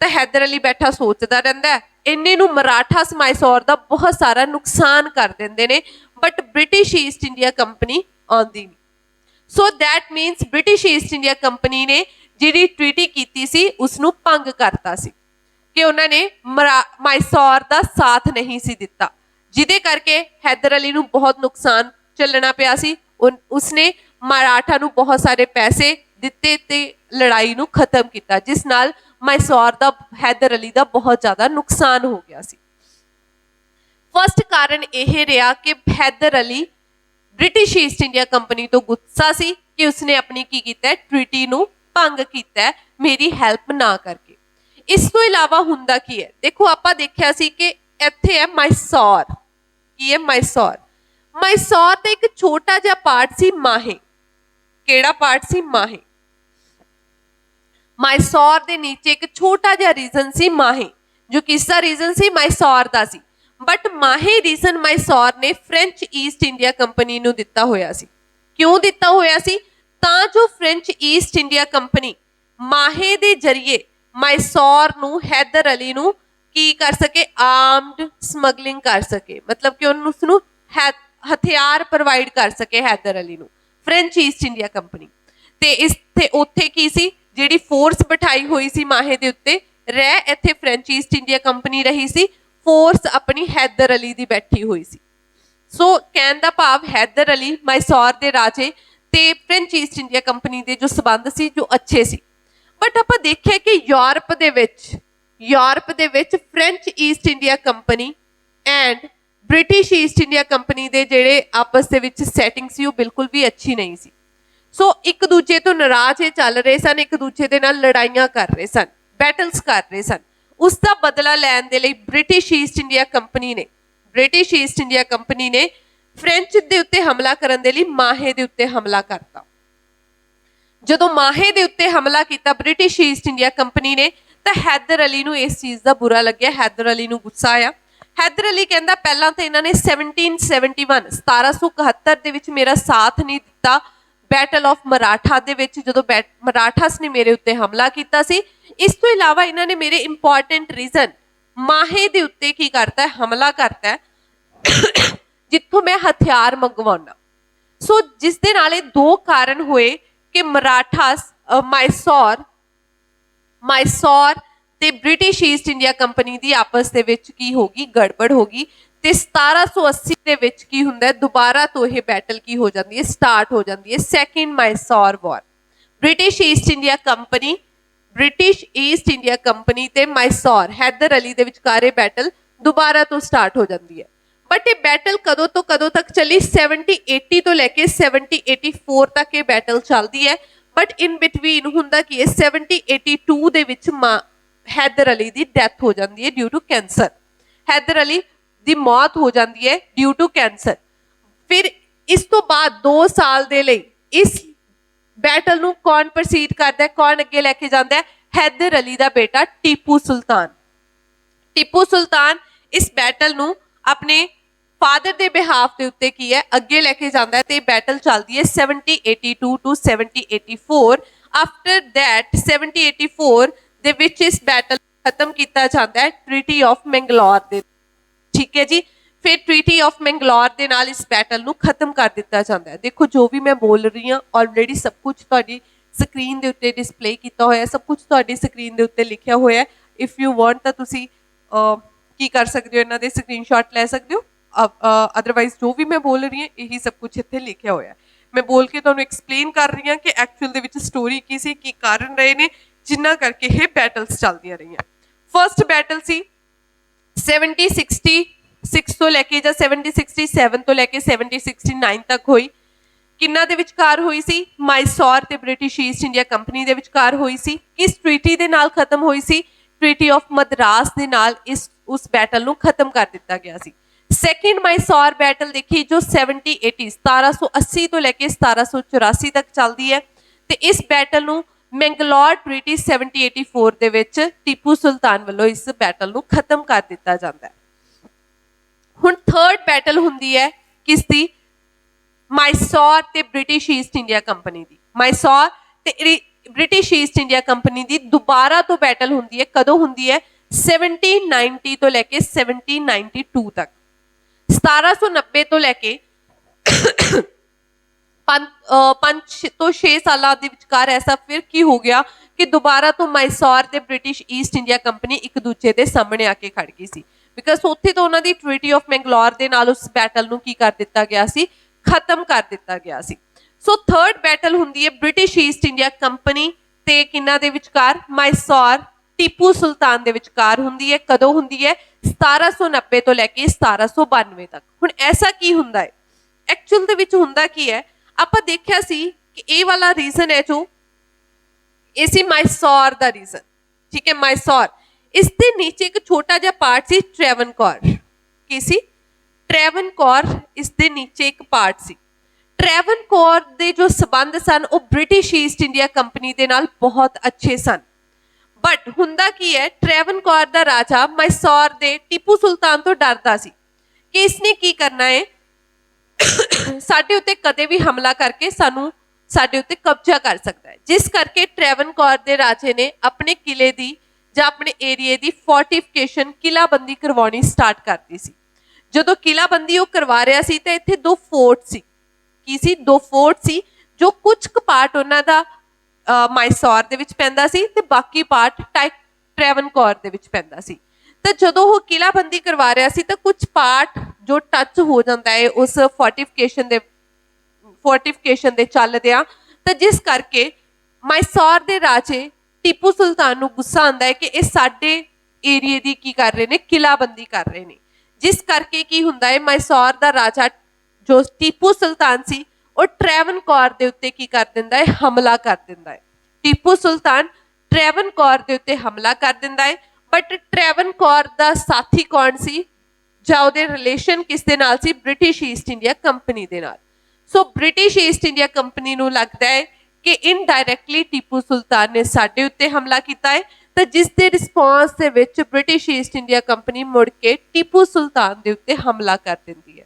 ਤਾਂ ਹੈਦਰ ਅਲੀ ਬੈਠਾ ਸੋਚਦਾ ਰਹਿੰਦਾ ਹੈ। ਇੰਨੇ ਨੂੰ ਮਰਾਠਾਸ ਮਾਈਸੌਰ ਦਾ ਬਹੁਤ ਸਾਰਾ ਨੁਕਸਾਨ ਕਰ ਦਿੰਦੇ ਨੇ but British East India company ਆਉਂਦੀ ਨਹੀਂ। So that means British East India company ਨੇ ਜਿਹੜੀ ਟ੍ਰੀਟੀ ਕੀਤੀ ਸੀ ਉਸਨੂੰ ਭੰਗ ਕਰਤਾ ਸੀ ਕਿ ਉਹਨਾਂ ਨੇ ਮਾਈਸੌਰ ਦਾ ਸਾਥ ਨਹੀਂ ਸੀ ਦਿੱਤਾ, ਜਿਹਦੇ ਕਰਕੇ ਹੈਦਰ ਅਲੀ ਨੂੰ ਬਹੁਤ ਨੁਕਸਾਨ ਝੱਲਣਾ ਪਿਆ ਸੀ। ਉਸਨੇ ਮਰਾਠਾ ਨੂੰ ਬਹੁਤ ਸਾਰੇ ਪੈਸੇ ਦਿੱਤੇ ਤੇ ਲੜਾਈ ਨੂੰ ਖਤਮ ਕੀਤਾ, ਜਿਸ ਨਾਲ ਮਾਈਸੌਰ ਦਾ ਹੈਦਰ ਅਲੀ ਦਾ ਬਹੁਤ ਜ਼ਿਆਦਾ ਨੁਕਸਾਨ ਹੋ ਗਿਆ ਸੀ। ਫਸਟ ਕਾਰਨ ਇਹ ਰਿਹਾ ਕਿ Haidar Ali British East India company ਤੋਂ ਗੁੱਸਾ ਸੀ ਕਿ ਉਸਨੇ ਆਪਣੀ ਕੀ ਕੀਤਾ? ਟ੍ਰੀਟੀ ਨੂੰ ਭੰਗ ਕੀਤਾ ਮੇਰੀ ਹੈਲਪ ਨਾ ਕਰਕੇ। ਇਸ ਤੋਂ ਇਲਾਵਾ ਹੁੰਦਾ ਕੀ ਹੈ, ਦੇਖੋ ਆਪਾਂ ਦੇਖਿਆ ਸੀ ਕਿ ਇੱਥੇ ਹੈ ਮਾਈਸੌਰ। ਕੀ ਹੈ? ਮਾਈਸੌਰ। ਮਾਈਸੌਰ ਦਾ ਇੱਕ ਛੋਟਾ ਜਿਹਾ ਪਾਰਟ ਸੀ ਮਾਹੇ। ਕਿਹੜਾ ਪਾਰਟ ਸੀ? ਮਾਹੇ। ਮਾਈਸੌਰ ਦੇ ਨੀਚੇ ਇੱਕ ਛੋਟਾ ਜਿਹਾ ਰੀਜਨ ਸੀ ਮਾਹੇ, ਜੋ ਕਿਸ ਦਾ ਰੀਜਨ ਸੀ? ਮਾਈਸੌਰ ਦਾ ਸੀ। ਬਟ ਮਾਹੇ ਰੀਜਨ ਮਾਈਸੌਰ ਨੇ ਫ੍ਰੈਂਚ ਈਸਟ ਇੰਡੀਆ ਕੰਪਨੀ ਨੂੰ ਦਿੱਤਾ ਹੋਇਆ ਸੀ। ਕਿਉਂ ਦਿੱਤਾ ਹੋਇਆ ਸੀ? ਤਾਂ ਜੋ ਫ੍ਰੈਂਚ ਈਸਟ ਇੰਡੀਆ ਕੰਪਨੀ ਮਾਹੇ ਦੇ ਜ਼ਰੀਏ ਮਾਈਸੌਰ ਨੂੰ ਹੈਦਰ ਅਲੀ ਨੂੰ ਕੀ ਕਰ ਸਕੇ? ਆਰਮਡ ਸਮਗਲਿੰਗ ਕਰ ਸਕੇ, ਮਤਲਬ ਕਿ ਉਹਨੂੰ ਉਸਨੂੰ ਹਥਿਆਰ ਪ੍ਰੋਵਾਈਡ ਕਰ ਸਕੇ ਹੈਦਰ ਅਲੀ ਨੂੰ ਫ੍ਰੈਂਚ ਈਸਟ ਇੰਡੀਆ ਕੰਪਨੀ। ਤੇ ਉੱਥੇ ਕੀ ਸੀ? ਜਿਹੜੀ ਫੋਰਸ ਬਿਠਾਈ ਹੋਈ ਸੀ ਮਾਹੇ ਦੇ ਉੱਤੇ ਇੱਥੇ ਫ੍ਰੈਂਚ ਈਸਟ ਇੰਡੀਆ ਕੰਪਨੀ ਰਹੀ ਸੀ, ਫੋਰਸ ਆਪਣੀ ਹੈਦਰ ਅਲੀ ਦੀ ਬੈਠੀ ਹੋਈ ਸੀ। ਸੋ ਕਹਿਣ ਦਾ ਭਾਵ ਹੈਦਰ ਅਲੀ ਮਾਈਸੌਰ ਦੇ ਰਾਜੇ ਤੇ ਫ੍ਰੈਂਚ ਈਸਟ ਇੰਡੀਆ ਕੰਪਨੀ ਦੇ ਜੋ ਸਬੰਧ ਸੀ ਜੋ ਅੱਛੇ ਸੀ। ਬਟ ਆਪਾਂ ਦੇਖਿਆ ਕਿ ਯੂਰਪ ਦੇ ਵਿੱਚ French East India company and British East India company ਦੇ ਜਿਹੜੇ ਆਪਸ ਦੇ ਵਿੱਚ ਸੈਟਿੰਗ ਸੀ ਉਹ ਬਿਲਕੁਲ ਵੀ ਅੱਛੀ ਨਹੀਂ ਸੀ। ਸੋ ਇੱਕ ਦੂਜੇ ਤੋਂ ਨਾਰਾਜ਼ ਇਹ ਚੱਲ ਰਹੇ ਸਨ, ਇੱਕ ਦੂਜੇ ਦੇ ਨਾਲ ਲੜਾਈਆਂ ਕਰ ਰਹੇ ਸਨ, ਬੈਟਲਸ ਕਰ ਰਹੇ ਸਨ। ਉਸ ਦਾ ਬਦਲਾ ਲੈਣ ਦੇ ਲਈ ਬ੍ਰਿਟਿਸ਼ ਈਸਟ ਇੰਡੀਆ ਕੰਪਨੀ ਨੇ ਫ੍ਰੈਂਚ ਦੇ ਉੱਤੇ ਹਮਲਾ ਕਰਨ ਦੇ ਲਈ ਮਾਹੇ ਦੇ ਉੱਤੇ ਹਮਲਾ ਕਰਤਾ। ਜਦੋਂ ਮਾਹੇ ਦੇ ਉੱਤੇ ਹਮਲਾ ਕੀਤਾ ਬ੍ਰਿਟਿਸ਼ ਈਸਟ ਇੰਡੀਆ ਕੰਪਨੀ ਨੇ ਤਾਂ ਹੈਦਰ ਅਲੀ ਨੂੰ ਇਸ ਚੀਜ਼ ਦਾ ਬੁਰਾ ਲੱਗਿਆ, ਹੈਦਰ ਅਲੀ ਨੂੰ ਗੁੱਸਾ ਆਇਆ। ਹੈਦਰ ਅਲੀ ਕਹਿੰਦਾ ਪਹਿਲਾਂ ਤਾਂ ਇਹਨਾਂ ਨੇ 1771 ਦੇ ਵਿੱਚ ਮੇਰਾ ਸਾਥ ਨਹੀਂ ਦਿੱਤਾ ਬੈਟਲ ਆਫ ਮਰਾਠਾ ਦੇ ਵਿੱਚ, ਜਦੋਂ ਮਰਾਠਾਸ ਨੇ ਮੇਰੇ ਉੱਤੇ ਹਮਲਾ ਕੀਤਾ ਸੀ। ਇਸ ਤੋਂ ਇਲਾਵਾ ਇਹਨਾਂ ਨੇ ਮੇਰੇ ਇੰਪੋਰਟੈਂਟ ਰੀਜ਼ਨ ਮਾਹੇ ਦੇ ਉੱਤੇ ਕੀ ਕਰਤਾ? ਹਮਲਾ ਕਰਤਾ ਜਿੱਥੋਂ ਮੈਂ ਹਥਿਆਰ ਮੰਗਵਾਉਣਾ। ਸੋ ਜਿਸ ਦੇ ਨਾਲ ਇਹ ਦੋ ਕਾਰਨ ਹੋਏ ਕਿ ਮਰਾਠਾਸ ਮਾਈਸੌਰ ਤੇ ਬ੍ਰਿਟਿਸ਼ ਈਸਟ ਇੰਡੀਆ ਕੰਪਨੀ ਦੀ ਆਪਸ ਦੇ ਵਿੱਚ ਕੀ ਹੋ ਗਈ? ਗੜਬੜ ਹੋ ਗਈ। ਤੇ 1780 ਦੇ ਵਿੱਚ ਕੀ ਹੁੰਦਾ? ਦੁਬਾਰਾ ਤੋਂ ਇਹ ਬੈਟਲ ਕੀ ਹੋ ਜਾਂਦੀ ਹੈ? ਸਟਾਰਟ ਹੋ ਜਾਂਦੀ ਹੈ, ਸੈਕਿੰਡ ਮਾਈਸੌਰ ਵਾਰ। ਬ੍ਰਿਟਿਸ਼ ਈਸਟ ਇੰਡੀਆ ਕੰਪਨੀ ਤੇ ਮਾਈਸੌਰ ਹੈਦਰ ਅਲੀ ਦੇ ਵਿਚਕਾਰ ਇਹ ਬੈਟਲ ਦੁਬਾਰਾ ਤੋਂ ਸਟਾਰਟ ਹੋ ਜਾਂਦੀ ਹੈ। ਬਟ ਇਹ ਬੈਟਲ ਕਦੋਂ ਤੋਂ ਕਦੋਂ ਤੱਕ ਚੱਲੀ? 1780 ਤੋਂ ਲੈ ਕੇ 1784 ਤੱਕ ਇਹ ਬੈਟਲ ਚੱਲਦੀ ਹੈ। ਬਟ ਇਨ ਬਿਟਵੀਨ ਹੁੰਦਾ ਕੀ ਹੈ? 1782 ਦੇ ਵਿੱਚ ਹੈਦਰ ਅਲੀ ਦੀ ਡੈਥ ਹੋ ਜਾਂਦੀ ਹੈ due to cancer. Haidar Ali ਦੀ ਮੌਤ ਹੋ ਜਾਂਦੀ ਹੈ ਡਿਊ ਟੂ ਕੈਂਸਰ। ਫਿਰ ਇਸ ਤੋਂ ਬਾਅਦ 2 ਸਾਲ ਦੇ ਲਈ ਇਸ ਬੈਟਲ ਨੂੰ ਕੌਣ ਪ੍ਰੋਸੀਡ ਕਰਦਾ ਹੈ? ਕੌਣ ਅੱਗੇ ਲੈ ਕੇ ਜਾਂਦਾ ਹੈ? ਹੈਦਰ ਅਲੀ ਦਾ ਬੇਟਾ ਟੀਪੂ ਸੁਲਤਾਨ। ਟੀਪੂ ਸੁਲਤਾਨ ਇਸ ਬੈਟਲ ਨੂੰ ਆਪਣੇ ਫਾਦਰ ਦੇ ਬਿਹਾਫ ਦੇ ਉੱਤੇ ਕੀ ਹੈ ਅੱਗੇ ਲੈ ਕੇ ਜਾਂਦਾ ਹੈ ਤੇ ਬੈਟਲ ਚੱਲਦੀ ਹੈ 7082 ਟੂ 7084। ਆਫਟਰ ਦੈਟ 7084 ਦੇ ਵਿੱਚ ਇਸ ਬੈਟਲ ਖਤਮ ਕੀਤਾ ਜਾਂਦਾ ਹੈ ਟ੍ਰੀਟੀ ਆਫ ਮੈਂਗਲੋਰ ਦੇ, ਠੀਕ ਹੈ ਜੀ। ਫਿਰ ਟ੍ਰੀਟੀ ਆਫ ਮੈਂਗਲੋਰ ਦੇ ਨਾਲ ਇਸ ਬੈਟਲ ਨੂੰ ਖਤਮ ਕਰ ਦਿੱਤਾ ਜਾਂਦਾ ਹੈ। ਦੇਖੋ ਜੋ ਵੀ ਮੈਂ ਬੋਲ ਰਹੀ ਹਾਂ ਆਲਰੇਡੀ ਸਭ ਕੁਝ ਤੁਹਾਡੀ ਸਕਰੀਨ ਦੇ ਉੱਤੇ ਡਿਸਪਲੇ ਕੀਤਾ ਹੋਇਆ, ਸਭ ਕੁਝ ਤੁਹਾਡੀ ਸਕਰੀਨ ਦੇ ਉੱਤੇ ਲਿਖਿਆ ਹੋਇਆ। ਇਫ ਯੂ ਵਾਂਟ ਤਾਂ ਤੁਸੀਂ ਕੀ ਕਰ ਸਕਦੇ ਹੋ, ਇਹਨਾਂ ਦੇ ਸਕਰੀਨਸ਼ਾਟ ਲੈ ਸਕਦੇ ਹੋ। ਅਦਰਵਾਈਜ਼ ਜੋ ਵੀ ਮੈਂ ਬੋਲ ਰਹੀ ਹਾਂ ਇਹੀ ਸਭ ਕੁਝ ਇੱਥੇ ਲਿਖਿਆ ਹੋਇਆ। ਮੈਂ ਬੋਲ ਕੇ ਤੁਹਾਨੂੰ ਐਕਸਪਲੇਨ ਕਰ ਰਹੀ ਹਾਂ ਕਿ ਐਕਚੁਅਲ ਦੇ ਵਿੱਚ ਸਟੋਰੀ ਕੀ ਸੀ, ਕੀ ਕਾਰਨ ਰਹੇ ਨੇ ਜਿਨ੍ਹਾਂ ਕਰਕੇ ਇਹ ਬੈਟਲਸ ਚੱਲਦੀਆਂ ਰਹੀਆਂ। ਫਰਸਟ ਬੈਟਲ ਸੀ 7066 ਤੋਂ ਲੈ ਕੇ ਜਾਂ 7067 ਤੋਂ ਲੈ ਕੇ 7069 ਤੱਕ ਹੋਈ। ਕਿੰਨਾ ਦੇ ਵਿਚਕਾਰ ਹੋਈ ਸੀ? ਮਾਈਸੌਰ ਤੇ ਬ੍ਰਿਟਿਸ਼ ਈਸਟ ਇੰਡੀਆ ਕੰਪਨੀ ਦੇ ਵਿਚਕਾਰ ਹੋਈ ਸੀ। ਕਿਸ ਟ੍ਰੀਟੀ ਦੇ ਨਾਲ ਖਤਮ ਹੋਈ ਸੀ? ਟ੍ਰੀਟੀ ਆਫ ਮਦਰਾਸ ਦੇ ਨਾਲ ਉਸ ਬੈਟਲ ਨੂੰ ਖਤਮ ਕਰ ਦਿੱਤਾ ਗਿਆ ਸੀ। ਸੈਕਿੰਡ ਮਾਈਸੌਰ ਬੈਟਲ ਦੇਖੀ ਜੋ 7080 1780 ਤੋਂ ਲੈ ਕੇ 1784 ਤੱਕ ਚੱਲਦੀ ਹੈ ਤੇ ਇਸ ਬੈਟਲ ਨੂੰ ਮੈਂਗਲੋਰ ਟ੍ਰੀਟੀ 7084 ਦੇ ਵਿੱਚ ਟੀਪੂ ਸੁਲਤਾਨ ਵੱਲੋਂ ਇਸ ਬੈਟਲ ਨੂੰ ਖਤਮ ਕਰ ਦਿੱਤਾ ਜਾਂਦਾ ਹੈ। ਹੁਣ ਥਰਡ ਬੈਟਲ ਹੁੰਦੀ ਹੈ ਕਿਸ ਦੀ? ਮਾਈਸੌਰ ਤੇ ਬ੍ਰਿਟਿਸ਼ ਈਸਟ ਇੰਡੀਆ ਕੰਪਨੀ ਦੀ। ਮਾਈਸੌਰ ਤੇ ਬ੍ਰਿਟਿਸ਼ ਈਸਟ ਇੰਡੀਆ ਕੰਪਨੀ ਦੀ ਦੁਬਾਰਾ ਤੋਂ ਬੈਟਲ ਹੁੰਦੀ ਹੈ। ਕਦੋਂ ਹੁੰਦੀ ਹੈ? 1790 ਤੋਂ ਲੈ ਕੇ 1792 ਤੱਕ। 1790 ਤੋਂ ਲੈ ਕੇ 5 ਤੋਂ 6 ਸਾਲਾਂ ਦੇ ਵਿਚਕਾਰ ਐਸਾ ਫਿਰ ਕੀ ਹੋ ਗਿਆ ਕਿ ਦੁਬਾਰਾ ਤੋਂ ਮਾਈਸੌਰ ਤੇ ਬ੍ਰਿਟਿਸ਼ ਈਸਟ ਇੰਡੀਆ ਕੰਪਨੀ ਇੱਕ ਦੂਜੇ ਦੇ ਸਾਹਮਣੇ ਆ ਕੇ ਖੜ ਗਈ ਸੀ, ਬਿਕਾਜ਼ ਉੱਥੇ ਤੋਂ ਉਹਨਾਂ ਦੀ ਟ੍ਰੀਟੀ ਆਫ ਮੈਂਗਲੋਰ ਦੇ ਨਾਲ ਉਸ ਬੈਟਲ ਨੂੰ ਕੀ ਕਰ ਦਿੱਤਾ ਗਿਆ ਸੀ? ਖਤਮ ਕਰ ਦਿੱਤਾ ਗਿਆ ਸੀ। ਸੋ ਥਰਡ ਬੈਟਲ ਹੁੰਦੀ ਹੈ ਬ੍ਰਿਟਿਸ਼ ਈਸਟ ਇੰਡੀਆ ਕੰਪਨੀ ਤੇ ਕਿਹਨਾਂ ਦੇ ਵਿਚਕਾਰ? ਮਾਈਸੌਰ ਟੀਪੂ ਸੁਲਤਾਨ ਦੇ ਵਿਚਕਾਰ ਹੁੰਦੀ ਹੈ। ਕਦੋਂ ਹੁੰਦੀ ਹੈ? 1790 ਤੋਂ ਲੈ ਕੇ 1792 ਤੱਕ। ਹੁਣ ਐਸਾ ਕੀ ਹੁੰਦਾ ਹੈ ਐਕਚੁਅਲ ਦੇ ਵਿੱਚ? ਹੁੰਦਾ ਕੀ ਹੈ, ਆਪਾਂ ਦੇਖਿਆ ਸੀ ਕਿ ਇਹ ਵਾਲਾ ਰੀਜ਼ਨ ਹੈ ਜੋ ਇਹ ਸੀ ਮਾਈਸੌਰ ਦਾ ਰੀਜ਼ਨ, ਠੀਕ ਹੈ। ਮਾਈਸੌਰ, ਇਸ ਦੇ ਨੀਚੇ ਇੱਕ ਛੋਟਾ ਜਿਹਾ ਪਾਰਟ ਸੀ ਟ੍ਰੈਵਨਕੋਰ। ਕੀ ਸੀ? ਟ੍ਰੈਵਨਕੋਰ ਇਸ ਦੇ ਨੀਚੇ ਇੱਕ ਪਾਰਟ ਸੀ। ਟ੍ਰੈਵਨਕੋਰ ਦੇ ਜੋ ਸਬੰਧ ਸਨ ਉਹ ਬ੍ਰਿਟਿਸ਼ ਈਸਟ ਇੰਡੀਆ ਕੰਪਨੀ ਦੇ ਨਾਲ ਬਹੁਤ ਅੱਛੇ ਸਨ। ਬਟ ਹੁੰਦਾ ਕੀ ਹੈ, ਟ੍ਰੈਵਨਕੋਰ ਦਾ ਰਾਜਾ ਮਾਈਸੌਰ ਦੇ ਟੀਪੂ ਸੁਲਤਾਨ ਤੋਂ ਡਰਦਾ ਸੀ ਕਿ ਇਸਨੇ ਕੀ ਕਰਨਾ ਹੈ, ਸਾਡੇ ਉੱਤੇ ਕਦੇ ਵੀ ਹਮਲਾ ਕਰਕੇ ਸਾਡੇ ਉੱਤੇ ਕਬਜ਼ਾ ਕਰ ਸਕਦਾ ਹੈ। ਜਿਸ ਕਰਕੇ ਟ੍ਰੈਵਨਕੋਰ ਦੇ ਰਾਜੇ ਨੇ ਆਪਣੇ ਕਿਲੇ ਦੀ ਜਾਂ ਆਪਣੇ ਏਰੀਏ ਦੀ ਫੋਰਟੀਫਿਕੇਸ਼ਨ ਕਿਲਾਬੰਦੀ ਕਰਵਾਉਣੀ ਸਟਾਰਟ ਕਰਤੀ ਸੀ। ਜਦੋਂ ਕਿਲਾਬੰਦੀ ਉਹ ਕਰਵਾ ਰਿਹਾ ਸੀ ਤਾਂ ਇੱਥੇ ਦੋ ਫੋਰਟ ਸੀ। ਕੀ ਸੀ? ਦੋ ਫੋਰਟ ਸੀ ਜੋ ਕੁਝ ਕੁ ਪਾਰਟ ਉਹਨਾਂ ਦਾ ਮਾਈਸੌਰ ਦੇ ਵਿੱਚ ਪੈਂਦਾ ਸੀ ਤੇ ਬਾਕੀ ਪਾਰਟ ਟ੍ਰੈਵਨਕੋਰ ਦੇ ਵਿੱਚ ਪੈਂਦਾ ਸੀ। ਤਾਂ ਜਦੋਂ ਉਹ ਕਿਲਾਬੰਦੀ ਕਰਵਾ ਰਿਹਾ ਸੀ ਤਾਂ ਕੁਝ ਪਾਰਟ ਜੋ ਟੱਚ ਹੋ ਜਾਂਦਾ ਹੈ ਉਸ ਫੋਰਟੀਫਿਕੇਸ਼ਨ ਦੇ ਚੱਲਦਿਆਂ, ਤਾਂ ਜਿਸ ਕਰਕੇ ਮਾਈਸੌਰ ਦੇ ਰਾਜੇ ਟੀਪੂ ਸੁਲਤਾਨ ਨੂੰ ਗੁੱਸਾ ਆਉਂਦਾ ਹੈ ਕਿ ਇਹ ਸਾਡੇ ਏਰੀਏ ਦੀ ਕੀ ਕਰ ਰਹੇ ਨੇ? ਕਿਲਾਬੰਦੀ ਕਰ ਰਹੇ ਨੇ। ਜਿਸ ਕਰਕੇ ਕੀ ਹੁੰਦਾ ਹੈ, ਮਾਈਸੌਰ ਦਾ ਰਾਜਾ ਜੋ ਟੀਪੂ ਸੁਲਤਾਨ ਸੀ ਉਹ ਟ੍ਰੈਵਨਕੋਰ ਦੇ ਉੱਤੇ ਕੀ ਕਰ ਦਿੰਦਾ ਹੈ? ਹਮਲਾ ਕਰ ਦਿੰਦਾ ਹੈ। ਟੀਪੂ ਸੁਲਤਾਨ ਟ੍ਰੈਵਨਕੋਰ ਦੇ ਉੱਤੇ ਹਮਲਾ ਕਰ ਦਿੰਦਾ ਹੈ। ਬਟ ਟ੍ਰੈਵਨਕੋਰ ਦਾ ਸਾਥੀ ਕੌਣ ਸੀ ਜਾਂ ਉਹਦੇ ਰਿਲੇਸ਼ਨ ਕਿਸ ਦੇ ਨਾਲ ਸੀ? ਬ੍ਰਿਟਿਸ਼ ਈਸਟ ਇੰਡੀਆ ਕੰਪਨੀ ਦੇ ਨਾਲ। ਸੋ ਬ੍ਰਿਟਿਸ਼ ਈਸਟ ਇੰਡੀਆ ਕੰਪਨੀ ਨੂੰ ਲੱਗਦਾ ਹੈ ਕਿ ਇਨਡਾਇਰੈਕਟਲੀ ਟੀਪੂ ਸੁਲਤਾਨ ਨੇ ਸਾਡੇ ਉੱਤੇ ਹਮਲਾ ਕੀਤਾ ਹੈ, ਤਾਂ ਜਿਸ ਦੇ ਰਿਸਪੌਂਸ ਦੇ ਵਿੱਚ ਬ੍ਰਿਟਿਸ਼ ਈਸਟ ਇੰਡੀਆ ਕੰਪਨੀ ਮੁੜ ਕੇ ਟੀਪੂ ਸੁਲਤਾਨ ਦੇ ਉੱਤੇ ਹਮਲਾ ਕਰ ਦਿੰਦੀ ਹੈ।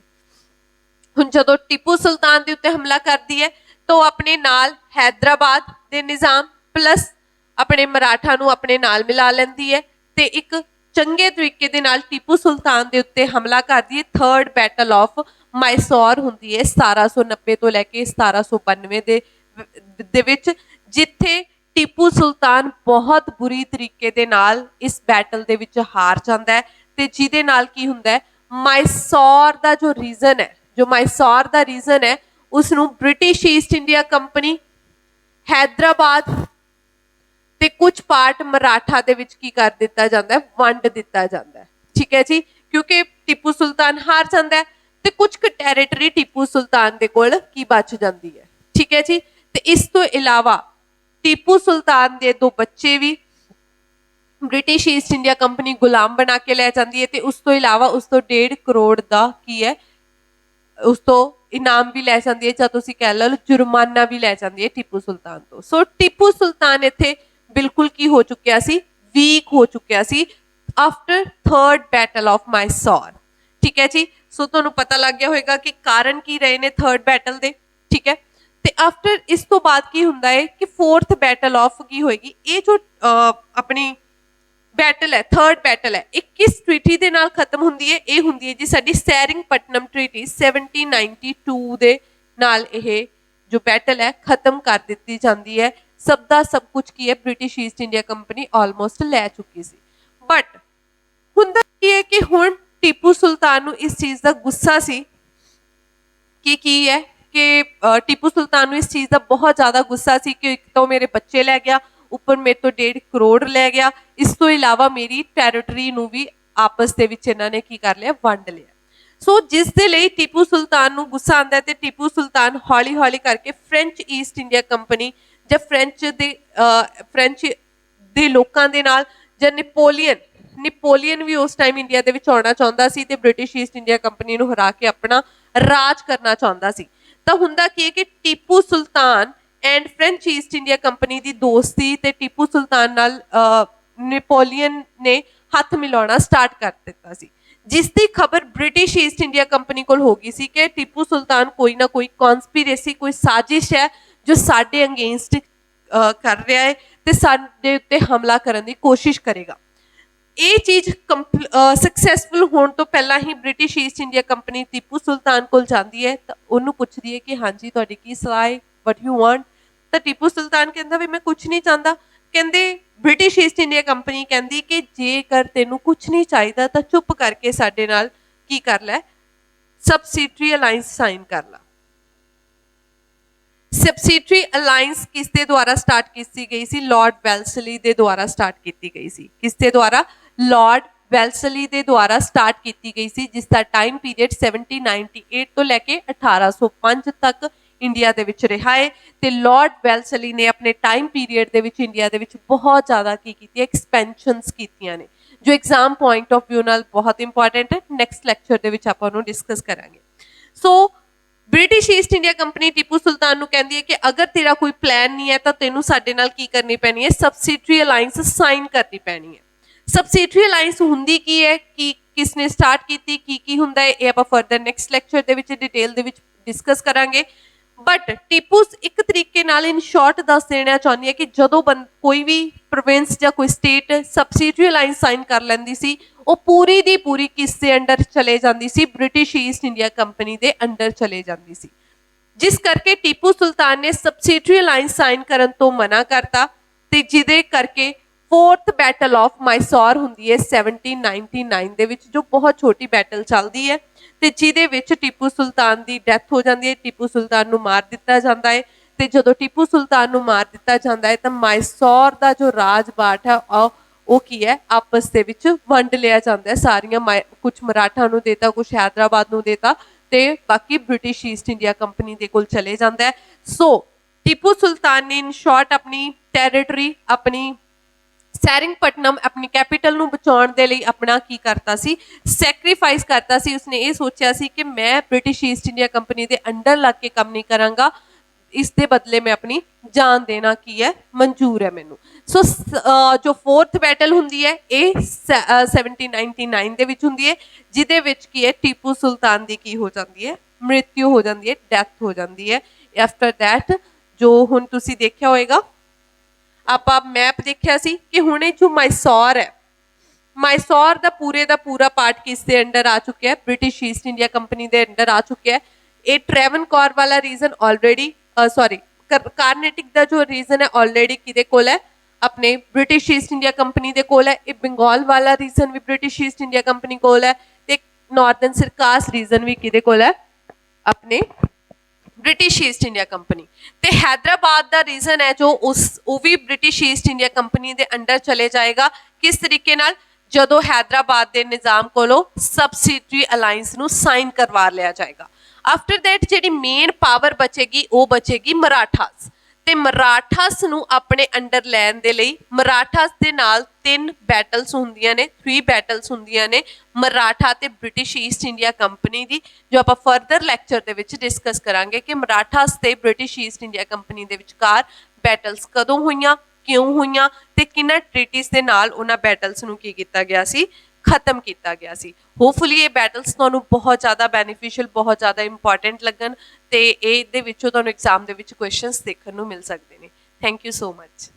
ਹੁਣ ਜਦੋਂ ਟੀਪੂ ਸੁਲਤਾਨ ਦੇ ਉੱਤੇ ਹਮਲਾ ਕਰਦੀ ਹੈ ਤਾਂ ਉਹ ਆਪਣੇ ਨਾਲ ਹੈਦਰਾਬਾਦ ਦੇ ਨਿਜ਼ਾਮ ਪਲੱਸ ਆਪਣੇ ਮਰਾਠਾ ਨੂੰ ਆਪਣੇ ਨਾਲ ਮਿਲਾ ਲੈਂਦੀ ਹੈ ਤੇ ਇੱਕ ਚੰਗੇ ਤਰੀਕੇ ਦੇ ਨਾਲ ਟੀਪੂ ਸੁਲਤਾਨ ਦੇ ਉੱਤੇ ਹਮਲਾ ਕਰਦੀ ਹੈ। ਥਰਡ ਬੈਟਲ ਆਫ ਮਾਈਸੌਰ ਹੁੰਦੀ ਹੈ 1790 ਤੋਂ ਲੈ ਕੇ 1792 ਦੇ ਵਿੱਚ, ਜਿੱਥੇ ਟੀਪੂ ਸੁਲਤਾਨ ਬਹੁਤ ਬੁਰੀ ਤਰੀਕੇ ਦੇ ਨਾਲ ਇਸ ਬੈਟਲ ਦੇ ਵਿੱਚ ਹਾਰ ਜਾਂਦਾ ਹੈ ਤੇ ਜਿਹਦੇ ਨਾਲ ਕੀ ਹੁੰਦਾ ਹੈ, ਮਾਈਸੌਰ ਦਾ ਜੋ ਰੀਜ਼ਨ ਹੈ, ਜੋ ਮਾਈਸੌਰ ਦਾ ਰੀਜ਼ਨ ਹੈ ਉਸ ਨੂੰ British East India company, Hyderabad ਤੇ ਕੁਝ ਪਾਰਟ ਮਰਾਠਾ ਦੇ ਵਿੱਚ ਕੀ ਕਰ ਦਿੱਤਾ ਜਾਂਦਾ ਹੈ? ਵੰਡ ਦਿੱਤਾ ਜਾਂਦਾ ਹੈ। ਠੀਕ ਹੈ ਜੀ, ਕਿਉਂਕਿ ਟੀਪੂ ਸੁਲਤਾਨ ਹਾਰ ਜਾਂਦਾ ਹੈ ਤੇ ਕੁਝ ਕੁ ਟੈਰੀਟਰੀ ਟੀਪੂ ਸੁਲਤਾਨ ਦੇ ਕੋਲ ਕੀ ਬਚ ਜਾਂਦੀ ਹੈ। ਠੀਕ ਹੈ ਜੀ, ਤੇ ਇਸ ਤੋਂ ਇਲਾਵਾ ਟੀਪੂ ਸੁਲਤਾਨ ਦੇ ਦੋ ਬੱਚੇ ਵੀ ਬ੍ਰਿਟਿਸ਼ ਈਸਟ ਇੰਡੀਆ ਕੰਪਨੀ ਗੁਲਾਮ ਬਣਾ ਕੇ ਲੈ ਜਾਂਦੀ ਹੈ ਤੇ ਉਸ ਤੋਂ ਇਲਾਵਾ ਉਸ ਤੋਂ 1.5 ਕਰੋੜ ਦਾ ਕੀ ਹੈ, ਉਸ ਤੋਂ ਇਨਾਮ ਵੀ ਲੈ ਜਾਂਦੀ ਹੈ ਜਾਂ ਤੁਸੀਂ ਕਹਿ ਲਓ ਜੁਰਮਾਨਾ ਵੀ ਲੈ ਜਾਂਦੀ ਹੈ ਟੀਪੂ ਸੁਲਤਾਨ ਤੋਂ। ਸੋ ਟੀਪੂ ਸੁਲਤਾਨ ਇੱਥੇ ਬਿਲਕੁਲ ਕੀ ਹੋ ਚੁੱਕਿਆ ਸੀ? ਵੀਕ ਹੋ ਚੁੱਕਿਆ ਸੀ ਆਫਟਰ ਥਰਡ ਬੈਟਲ ਆਫ ਮਾਈਸੌਰ। ठीक है जी। सो तुहानूं पता लग गया होएगा कि कारण की रहे ने थर्ड बैटल दे, ठीक है। ਤੇ ਆਫਟਰ ਇਸ ਤੋਂ ਬਾਅਦ ਕੀ ਹੁੰਦਾ ਹੈ ਕਿ ਫੋਰਥ ਬੈਟਲ ਆਫ ਕੀ ਹੋਏਗੀ, ਇਹ ਜੋ ਆਪਣੀ ਬੈਟਲ ਹੈ ਥਰਡ ਬੈਟਲ ਹੈ, ਇਹ ਕਿਸ ਟ੍ਰੀਟੀ ਦੇ ਨਾਲ ਖਤਮ ਹੁੰਦੀ ਹੈ? ਇਹ ਹੁੰਦੀ ਹੈ ਜੀ ਸਾਡੀ ਸੈਰਿੰਗਪਟਨਮ ਟ੍ਰੀਟੀ 1792 ਦੇ ਨਾਲ ਇਹ ਜੋ ਬੈਟਲ ਹੈ ਖਤਮ ਕਰ ਦਿੱਤੀ ਜਾਂਦੀ ਹੈ। ਸਭ ਦਾ ਸਭ ਕੁਝ ਕੀ ਹੈ British East India company almost ਲੈ ਚੁੱਕੀ ਸੀ। ਬਟ ਹੁੰਦਾ ਕੀ ਹੈ ਕਿ ਹੁਣ ਟੀਪੂ ਸੁਲਤਾਨ ਨੂੰ ਇਸ ਚੀਜ਼ ਦਾ ਗੁੱਸਾ ਸੀ ਕਿ ਕੀ ਹੈ ਕਿ ਟੀਪੂ ਸੁਲਤਾਨ ਨੂੰ ਇਸ ਚੀਜ਼ ਦਾ ਬਹੁਤ ਜ਼ਿਆਦਾ ਗੁੱਸਾ ਸੀ ਕਿ ਇੱਕ ਤਾਂ ਮੇਰੇ ਬੱਚੇ ਲੈ ਗਿਆ, ਉੱਪਰ ਮੇਰੇ ਤੋਂ 1.5 ਕਰੋੜ ਲੈ ਗਿਆ, ਇਸ ਤੋਂ ਇਲਾਵਾ ਮੇਰੀ ਟੈਰੀਟਰੀ ਨੂੰ ਵੀ ਆਪਸ ਦੇ ਵਿੱਚ ਇਹਨਾਂ ਨੇ ਕੀ ਕਰ ਲਿਆ, ਵੰਡ ਲਿਆ। ਸੋ ਜਿਸ ਦੇ ਲਈ ਟੀਪੂ ਸੁਲਤਾਨ ਨੂੰ ਗੁੱਸਾ ਆਉਂਦਾ ਤੇ ਟੀਪੂ ਸੁਲਤਾਨ ਹੌਲੀ ਹੌਲੀ ਕਰਕੇ ਫ੍ਰੈਂਚ ਈਸਟ ਇੰਡੀਆ ਕੰਪਨੀ ਜਾਂ ਫ੍ਰੈਂਚ ਦੇ ਲੋਕਾਂ ਦੇ ਨਾਲ, ਜਾਂ ਨੈਪੋਲੀਅਨ ਵੀ ਉਸ ਟਾਈਮ ਇੰਡੀਆ ਦੇ ਵਿੱਚ ਆਉਣਾ ਚਾਹੁੰਦਾ ਸੀ ਤੇ ਬ੍ਰਿਟਿਸ਼ ਈਸਟ ਇੰਡੀਆ ਕੰਪਨੀ ਨੂੰ ਹਰਾ ਕੇ ਆਪਣਾ ਰਾਜ ਕਰਨਾ ਚਾਹੁੰਦਾ ਸੀ। ਤਾਂ ਹੁੰਦਾ ਕੀ ਹੈ ਕਿ Tipu Sultan and French East India Company ਦੀ ਦੋਸਤੀ ਤੇ ਟੀਪੂ ਸੁਲਤਾਨ ਨਾਲ ਨੈਪੋਲੀਅਨ ਨੇ ਹੱਥ ਮਿਲਾਉਣਾ ਸਟਾਰਟ ਕਰ ਦਿੱਤਾ ਸੀ, ਜਿਸ ਦੀ ਖਬਰ ਬ੍ਰਿਟਿਸ਼ ਈਸਟ ਇੰਡੀਆ ਕੰਪਨੀ ਕੋਲ ਹੋ ਗਈ ਸੀ ਕਿ ਟੀਪੂ ਸੁਲਤਾਨ ਕੋਈ ਨਾ ਕੋਈ ਕਨਸਪੀਰੇਸੀ, ਕੋਈ ਸਾਜ਼ਿਸ਼ ਹੈ ਜੋ ਸਾਡੇ ਅਗੇਂਸਟ ਕਰ ਰਿਹਾ ਹੈ ਤੇ ਸਾਡੇ ਉੱਤੇ ਹਮਲਾ ਕਰਨ ਦੀ ਕੋਸ਼ਿਸ਼ ਕਰੇਗਾ। ਇਹ ਚੀਜ਼ ਸਕਸੈਸਫੁਲ ਹੋਣ ਤੋਂ ਪਹਿਲਾਂ ਹੀ British East India Company Tipu Sultan ਕੋਲ ਜਾਂਦੀ ਹੈ ਤਾਂ ਉਹਨੂੰ ਪੁੱਛਦੀ ਹੈ ਕਿ ਹਾਂਜੀ ਤੁਹਾਡੀ ਕੀ ਸਲਾਹ ਹੈ, ਵਟ ਯੂ ਵਾਂਟ। ਤਾਂ ਟੀਪੂ ਸੁਲਤਾਨ ਕਹਿੰਦਾ ਵੀ ਮੈਂ ਕੁਛ ਨਹੀਂ ਚਾਹੁੰਦਾ। ਕਹਿੰਦੇ ਬ੍ਰਿਟਿਸ਼ ਈਸਟ ਇੰਡੀਆ ਕੰਪਨੀ ਕਹਿੰਦੀ ਕਿ ਜੇਕਰ ਤੈਨੂੰ ਕੁਛ ਨਹੀਂ ਚਾਹੀਦਾ ਤਾਂ ਚੁੱਪ ਕਰਕੇ ਸਾਡੇ ਨਾਲ ਕੀ ਕਰ ਲੈ, ਸਬਸਿਡਰੀ ਅਲਾਈਅੰਸ ਸਾਈਨ ਕਰ ਲਾ। ਸਬਸਿਡਰੀ ਅਲਾਈਅੰਸ ਕਿਸ ਦੇ ਦੁਆਰਾ ਸਟਾਰਟ ਕੀਤੀ ਗਈ ਸੀ? ਲਾਰਡ ਵੈਲਸਲੀ ਦੇ ਦੁਆਰਾ ਸਟਾਰਟ ਕੀਤੀ ਗਈ ਸੀ। ਕਿਸ ਦੇ ਦੁਆਰਾ? ਲਾਰਡ ਵੈਲਸਲੀ ਦੇ ਦੁਆਰਾ ਸਟਾਰਟ ਕੀਤੀ ਗਈ ਸੀ, ਜਿਸ ਦਾ ਟਾਈਮ ਪੀਰੀਅਡ 1798 ਤੋਂ ਲੈ ਕੇ 1805 ਤੱਕ ਇੰਡੀਆ ਦੇ ਵਿੱਚ ਰਿਹਾ ਹੈ। ਤੇ ਲਾਰਡ ਵੈਲਸਲੀ ਨੇ ਆਪਣੇ ਟਾਈਮ ਪੀਰੀਅਡ ਦੇ ਵਿੱਚ ਇੰਡੀਆ ਦੇ ਵਿੱਚ ਬਹੁਤ ਜ਼ਿਆਦਾ ਕੀ ਕੀਤੀ, ਐਕਸਪੈਂਸ਼ਨਸ ਕੀਤੀਆਂ ਨੇ, ਜੋ ਐਗਜ਼ਾਮ ਪੁਆਇੰਟ ਆਫ ਵਿਊ ਨਾਲ ਬਹੁਤ ਇੰਪੋਰਟੈਂਟ ਹੈ। ਨੈਕਸਟ ਲੈਕਚਰ ਦੇ ਵਿੱਚ ਆਪਾਂ ਉਹਨੂੰ ਡਿਸਕਸ ਕਰਾਂਗੇ। So British East India Company Tipu Sultan ਨੂੰ ਕਹਿੰਦੀ ਹੈ ਕਿ ਅਗਰ ਤੇਰਾ ਕੋਈ ਪਲਾਨ ਨਹੀਂ ਹੈ ਤਾਂ ਤੈਨੂੰ ਸਾਡੇ ਨਾਲ ਕੀ ਕਰਨੀ ਪੈਣੀ ਹੈ, ਸਬਸਿਡਰੀ ਅਲਾਈਅੰਸ ਸਾਈਨ ਕਰਨੀ ਪੈਣੀ ਹੈ। ਸਬਸਿਡਰੀ ਅਲਾਈਅੰਸ ਹੁੰਦੀ ਕੀ ਹੈ, ਕੀ ਕਿਸ ਨੇ ਸਟਾਰਟ ਕੀਤੀ, ਕੀ ਹੁੰਦਾ ਹੈ, ਇਹ ਆਪਾਂ ਫਰਦਰ ਨੈਕਸਟ ਲੈਕਚਰ ਦੇ ਵਿੱਚ ਡਿਟੇਲ ਦੇ ਵਿੱਚ ਡਿਸਕਸ ਕਰਾਂਗੇ। ਬਟ ਟੀਪੂ ਇੱਕ ਤਰੀਕੇ ਨਾਲ ਇਨ ਸ਼ਾਰਟ ਦੱਸ ਦੇਣਾ ਚਾਹੁੰਦੀ ਹੈ ਕਿ ਜਦੋਂ ਕੋਈ ਵੀ ਪ੍ਰੋਵਿੰਸ ਜਾਂ ਕੋਈ ਸਟੇਟ ਸਬਸਿਡਰੀ ਅਲਾਈਅੰਸ ਸਾਈਨ ਕਰ ਲੈਂਦੀ ਸੀ, ਉਹ ਪੂਰੀ ਦੀ ਪੂਰੀ ਕਿਸ ਦੇ ਅੰਡਰ ਚਲੇ ਜਾਂਦੀ ਸੀ? ਬ੍ਰਿਟਿਸ਼ ਈਸਟ ਇੰਡੀਆ ਕੰਪਨੀ ਦੇ ਅੰਡਰ ਚਲੇ ਜਾਂਦੀ ਸੀ। ਜਿਸ ਕਰਕੇ ਟੀਪੂ ਸੁਲਤਾਨ ਨੇ ਸਬਸਿਡਰੀ ਅਲਾਈਅੰਸ ਸਾਈਨ ਕਰਨ ਤੋਂ ਮਨਾ ਕਰਤਾ ਤੇ ਜਿਹਦੇ ਕਰਕੇ ਫੋਰਥ ਬੈਟਲ ਆਫ ਮਾਈਸੌਰ ਹੁੰਦੀ ਹੈ 1799 ਦੇ ਵਿੱਚ, ਜੋ ਬਹੁਤ ਛੋਟੀ ਬੈਟਲ ਚੱਲਦੀ ਹੈ ਤੇ ਜਿਹਦੇ ਵਿੱਚ ਟੀਪੂ ਸੁਲਤਾਨ ਦੀ ਡੈਥ ਹੋ ਜਾਂਦੀ ਹੈ, ਟੀਪੂ ਸੁਲਤਾਨ ਨੂੰ ਮਾਰ ਦਿੱਤਾ ਜਾਂਦਾ ਹੈ। ਤੇ ਜਦੋਂ ਟੀਪੂ ਸੁਲਤਾਨ ਨੂੰ ਮਾਰ ਦਿੱਤਾ ਜਾਂਦਾ ਹੈ ਤਾਂ ਮਾਈਸੌਰ ਦਾ ਜੋ ਰਾਜ ਬਾਟ ਹੈ ਉਹ ਕੀ ਹੈ, ਆਪਸ ਦੇ ਵਿੱਚ ਵੰਡ ਲਿਆ ਜਾਂਦਾ ਹੈ। ਸਾਰੀਆਂ ਕੁਝ ਮਰਾਠਾ ਨੂੰ ਦੇਤਾ, ਕੁਝ ਹੈਦਰਾਬਾਦ ਨੂੰ ਦੇਤਾ ਤੇ ਬਾਕੀ ਬ੍ਰਿਟਿਸ਼ ਈਸਟ ਇੰਡੀਆ ਕੰਪਨੀ ਦੇ ਕੋਲ ਚਲੇ ਜਾਂਦਾ ਹੈ। ਸੋ ਟੀਪੂ ਸੁਲਤਾਨ ਨੇ ਇਨ ਸ਼ਾਰਟ ਆਪਣੀ ਟੈਰੀਟਰੀ, ਆਪਣੀ ਸੈਰਿੰਗਪਟਨਮ ਆਪਣੀ ਕੈਪੀਟਲ ਨੂੰ ਬਚਾਉਣ ਦੇ ਲਈ ਆਪਣਾ ਕੀ ਕਰਤਾ ਸੀ, ਸੈਕਰੀਫਾਈਸ ਕਰਤਾ ਸੀ। ਉਸਨੇ ਇਹ ਸੋਚਿਆ ਸੀ ਕਿ ਮੈਂ ਬ੍ਰਿਟਿਸ਼ ਈਸਟ ਇੰਡੀਆ ਕੰਪਨੀ ਦੇ ਅੰਡਰ ਲੱਗ ਕੇ ਕੰਮ ਨਹੀਂ ਕਰਾਂਗਾ, ਇਸ ਦੇ ਬਦਲੇ ਮੈਂ ਆਪਣੀ ਜਾਨ ਦੇਣਾ ਕੀ ਹੈ, ਮਨਜ਼ੂਰ ਹੈ ਮੈਨੂੰ। ਸੋ ਜੋ ਫੋਰਥ ਬੈਟਲ ਹੁੰਦੀ ਹੈ ਇਹ 1799 ਦੇ ਵਿੱਚ ਹੁੰਦੀ ਹੈ, ਜਿਹਦੇ ਵਿੱਚ ਕੀ ਹੈ ਟੀਪੂ ਸੁਲਤਾਨ ਦੀ ਕੀ ਹੋ ਜਾਂਦੀ ਹੈ, ਮ੍ਰਿਤੂ ਹੋ ਜਾਂਦੀ ਹੈ, ਡੈਥ ਹੋ ਜਾਂਦੀ ਹੈ। ਆਫਟਰ ਦੈਟ ਜੋ ਹੁਣ ਤੁਸੀਂ ਦੇਖਿਆ ਹੋਏਗਾ, ਆਪਾਂ ਮੈਪ ਦੇਖਿਆ ਸੀ ਕਿ ਹੁਣ ਇਹ ਜੋ ਮਾਈਸੌਰ ਹੈ, ਮਾਈਸੌਰ ਦਾ ਪੂਰਾ ਪਾਰਟ ਕਿਸ ਦੇ ਅੰਡਰ ਆ ਚੁੱਕਿਆ ਹੈ, ਬ੍ਰਿਟਿਸ਼ ਈਸਟ ਇੰਡੀਆ ਕੰਪਨੀ ਦੇ ਅੰਡਰ ਆ ਚੁੱਕਿਆ ਹੈ। ਇਹ ਟ੍ਰੈਵਨਕੋਰ ਵਾਲਾ ਰੀਜਨ ਆਲਰੇਡੀ ਕਾਰਨੇਟਿਕ ਦਾ ਜੋ ਰੀਜਨ ਹੈ ਆਲਰੇਡੀ ਕਿਹਦੇ ਕੋਲ ਹੈ, ਆਪਣੇ ਬ੍ਰਿਟਿਸ਼ ਈਸਟ ਇੰਡੀਆ ਕੰਪਨੀ ਦੇ ਕੋਲ ਹੈ। ਇਹ ਬੰਗਾਲ ਵਾਲਾ ਰੀਜਨ ਵੀ ਬ੍ਰਿਟਿਸ਼ ਈਸਟ ਇੰਡੀਆ ਕੰਪਨੀ ਕੋਲ ਹੈ ਤੇ ਨਾਰਦਰਨ ਸਰਕਾਸ ਰੀਜਨ ਵੀ ਕਿਹਦੇ ਕੋਲ ਹੈ, ਆਪਣੇ ਬ੍ਰਿਟਿਸ਼ ਈਸਟ ਇੰਡੀਆ ਕੰਪਨੀ। ਤੇ ਹੈਦਰਾਬਾਦ ਦਾ ਰੀਜਨ ਹੈ ਜੋ ਉਹ ਵੀ ਬ੍ਰਿਟਿਸ਼ ਈਸਟ ਇੰਡੀਆ ਕੰਪਨੀ ਦੇ ਅੰਡਰ ਚਲੇ ਜਾਏਗਾ। ਕਿਸ ਤਰੀਕੇ ਨਾਲ? ਜਦੋਂ ਹੈਦਰਾਬਾਦ ਦੇ ਨਿਜ਼ਾਮ ਕੋਲੋਂ ਸਬਸਿਡਰੀ ਅਲਾਈਅੰਸ ਨੂੰ ਸਾਈਨ ਕਰਵਾ ਲਿਆ ਜਾਏਗਾ। ਆਫਟਰ ਦੈਟ ਜਿਹੜੀ ਮੇਨ ਪਾਵਰ ਬਚੇਗੀ ਉਹ ਬਚੇਗੀ ਮਰਾਠਾਸ, ਤੇ ਮਰਾਠਾਸ ਨੂੰ ਆਪਣੇ ਅੰਡਰ ਲੈਣ ਦੇ ਲਈ ਮਰਾਠਾਸ ਦੇ ਨਾਲ 3 ਬੈਟਲਸ ਹੁੰਦੀਆਂ ਨੇ, 3 ਬੈਟਲਸ ਹੁੰਦੀਆਂ ਨੇ ਮਰਾਠਾ ਤੇ ਬ੍ਰਿਟਿਸ਼ ਈਸਟ ਇੰਡੀਆ ਕੰਪਨੀ ਦੀ, ਜੋ ਆਪਾਂ ਫਰਦਰ ਲੈਕਚਰ ਦੇ ਵਿੱਚ ਡਿਸਕਸ ਕਰਾਂਗੇ ਕਿ ਮਰਾਠਾਸ ਤੇ ਬ੍ਰਿਟਿਸ਼ ਈਸਟ ਇੰਡੀਆ ਕੰਪਨੀ ਦੇ ਵਿਚਕਾਰ ਬੈਟਲਸ ਕਦੋਂ ਹੋਈਆਂ, ਕਿਉਂ ਹੋਈਆਂ ਤੇ ਕਿਹਨਾਂ ਟ੍ਰੀਟੀਜ਼ ਦੇ ਨਾਲ ਉਹਨਾਂ ਬੈਟਲਸ ਨੂੰ ਕੀ ਕੀਤਾ ਗਿਆ ਸੀ, ਖਤਮ ਕੀਤਾ ਗਿਆ ਸੀ। ਹੋਪਫੁਲੀ ਇਹ ਬੈਟਲਸ ਤੁਹਾਨੂੰ ਬਹੁਤ ਜ਼ਿਆਦਾ ਬੈਨੀਫੀਸ਼ੀਅਲ, ਬਹੁਤ ਜ਼ਿਆਦਾ ਇੰਪੋਰਟੈਂਟ ਲੱਗਣ ਤੇ ਇਹਦੇ ਵਿੱਚੋਂ ਤੁਹਾਨੂੰ ਐਗਜ਼ਾਮ ਦੇ ਵਿੱਚ ਕੁਐਸਚਨਸ ਦੇਖਣ ਨੂੰ ਮਿਲ ਸਕਦੇ ਨੇ। Thank you so much.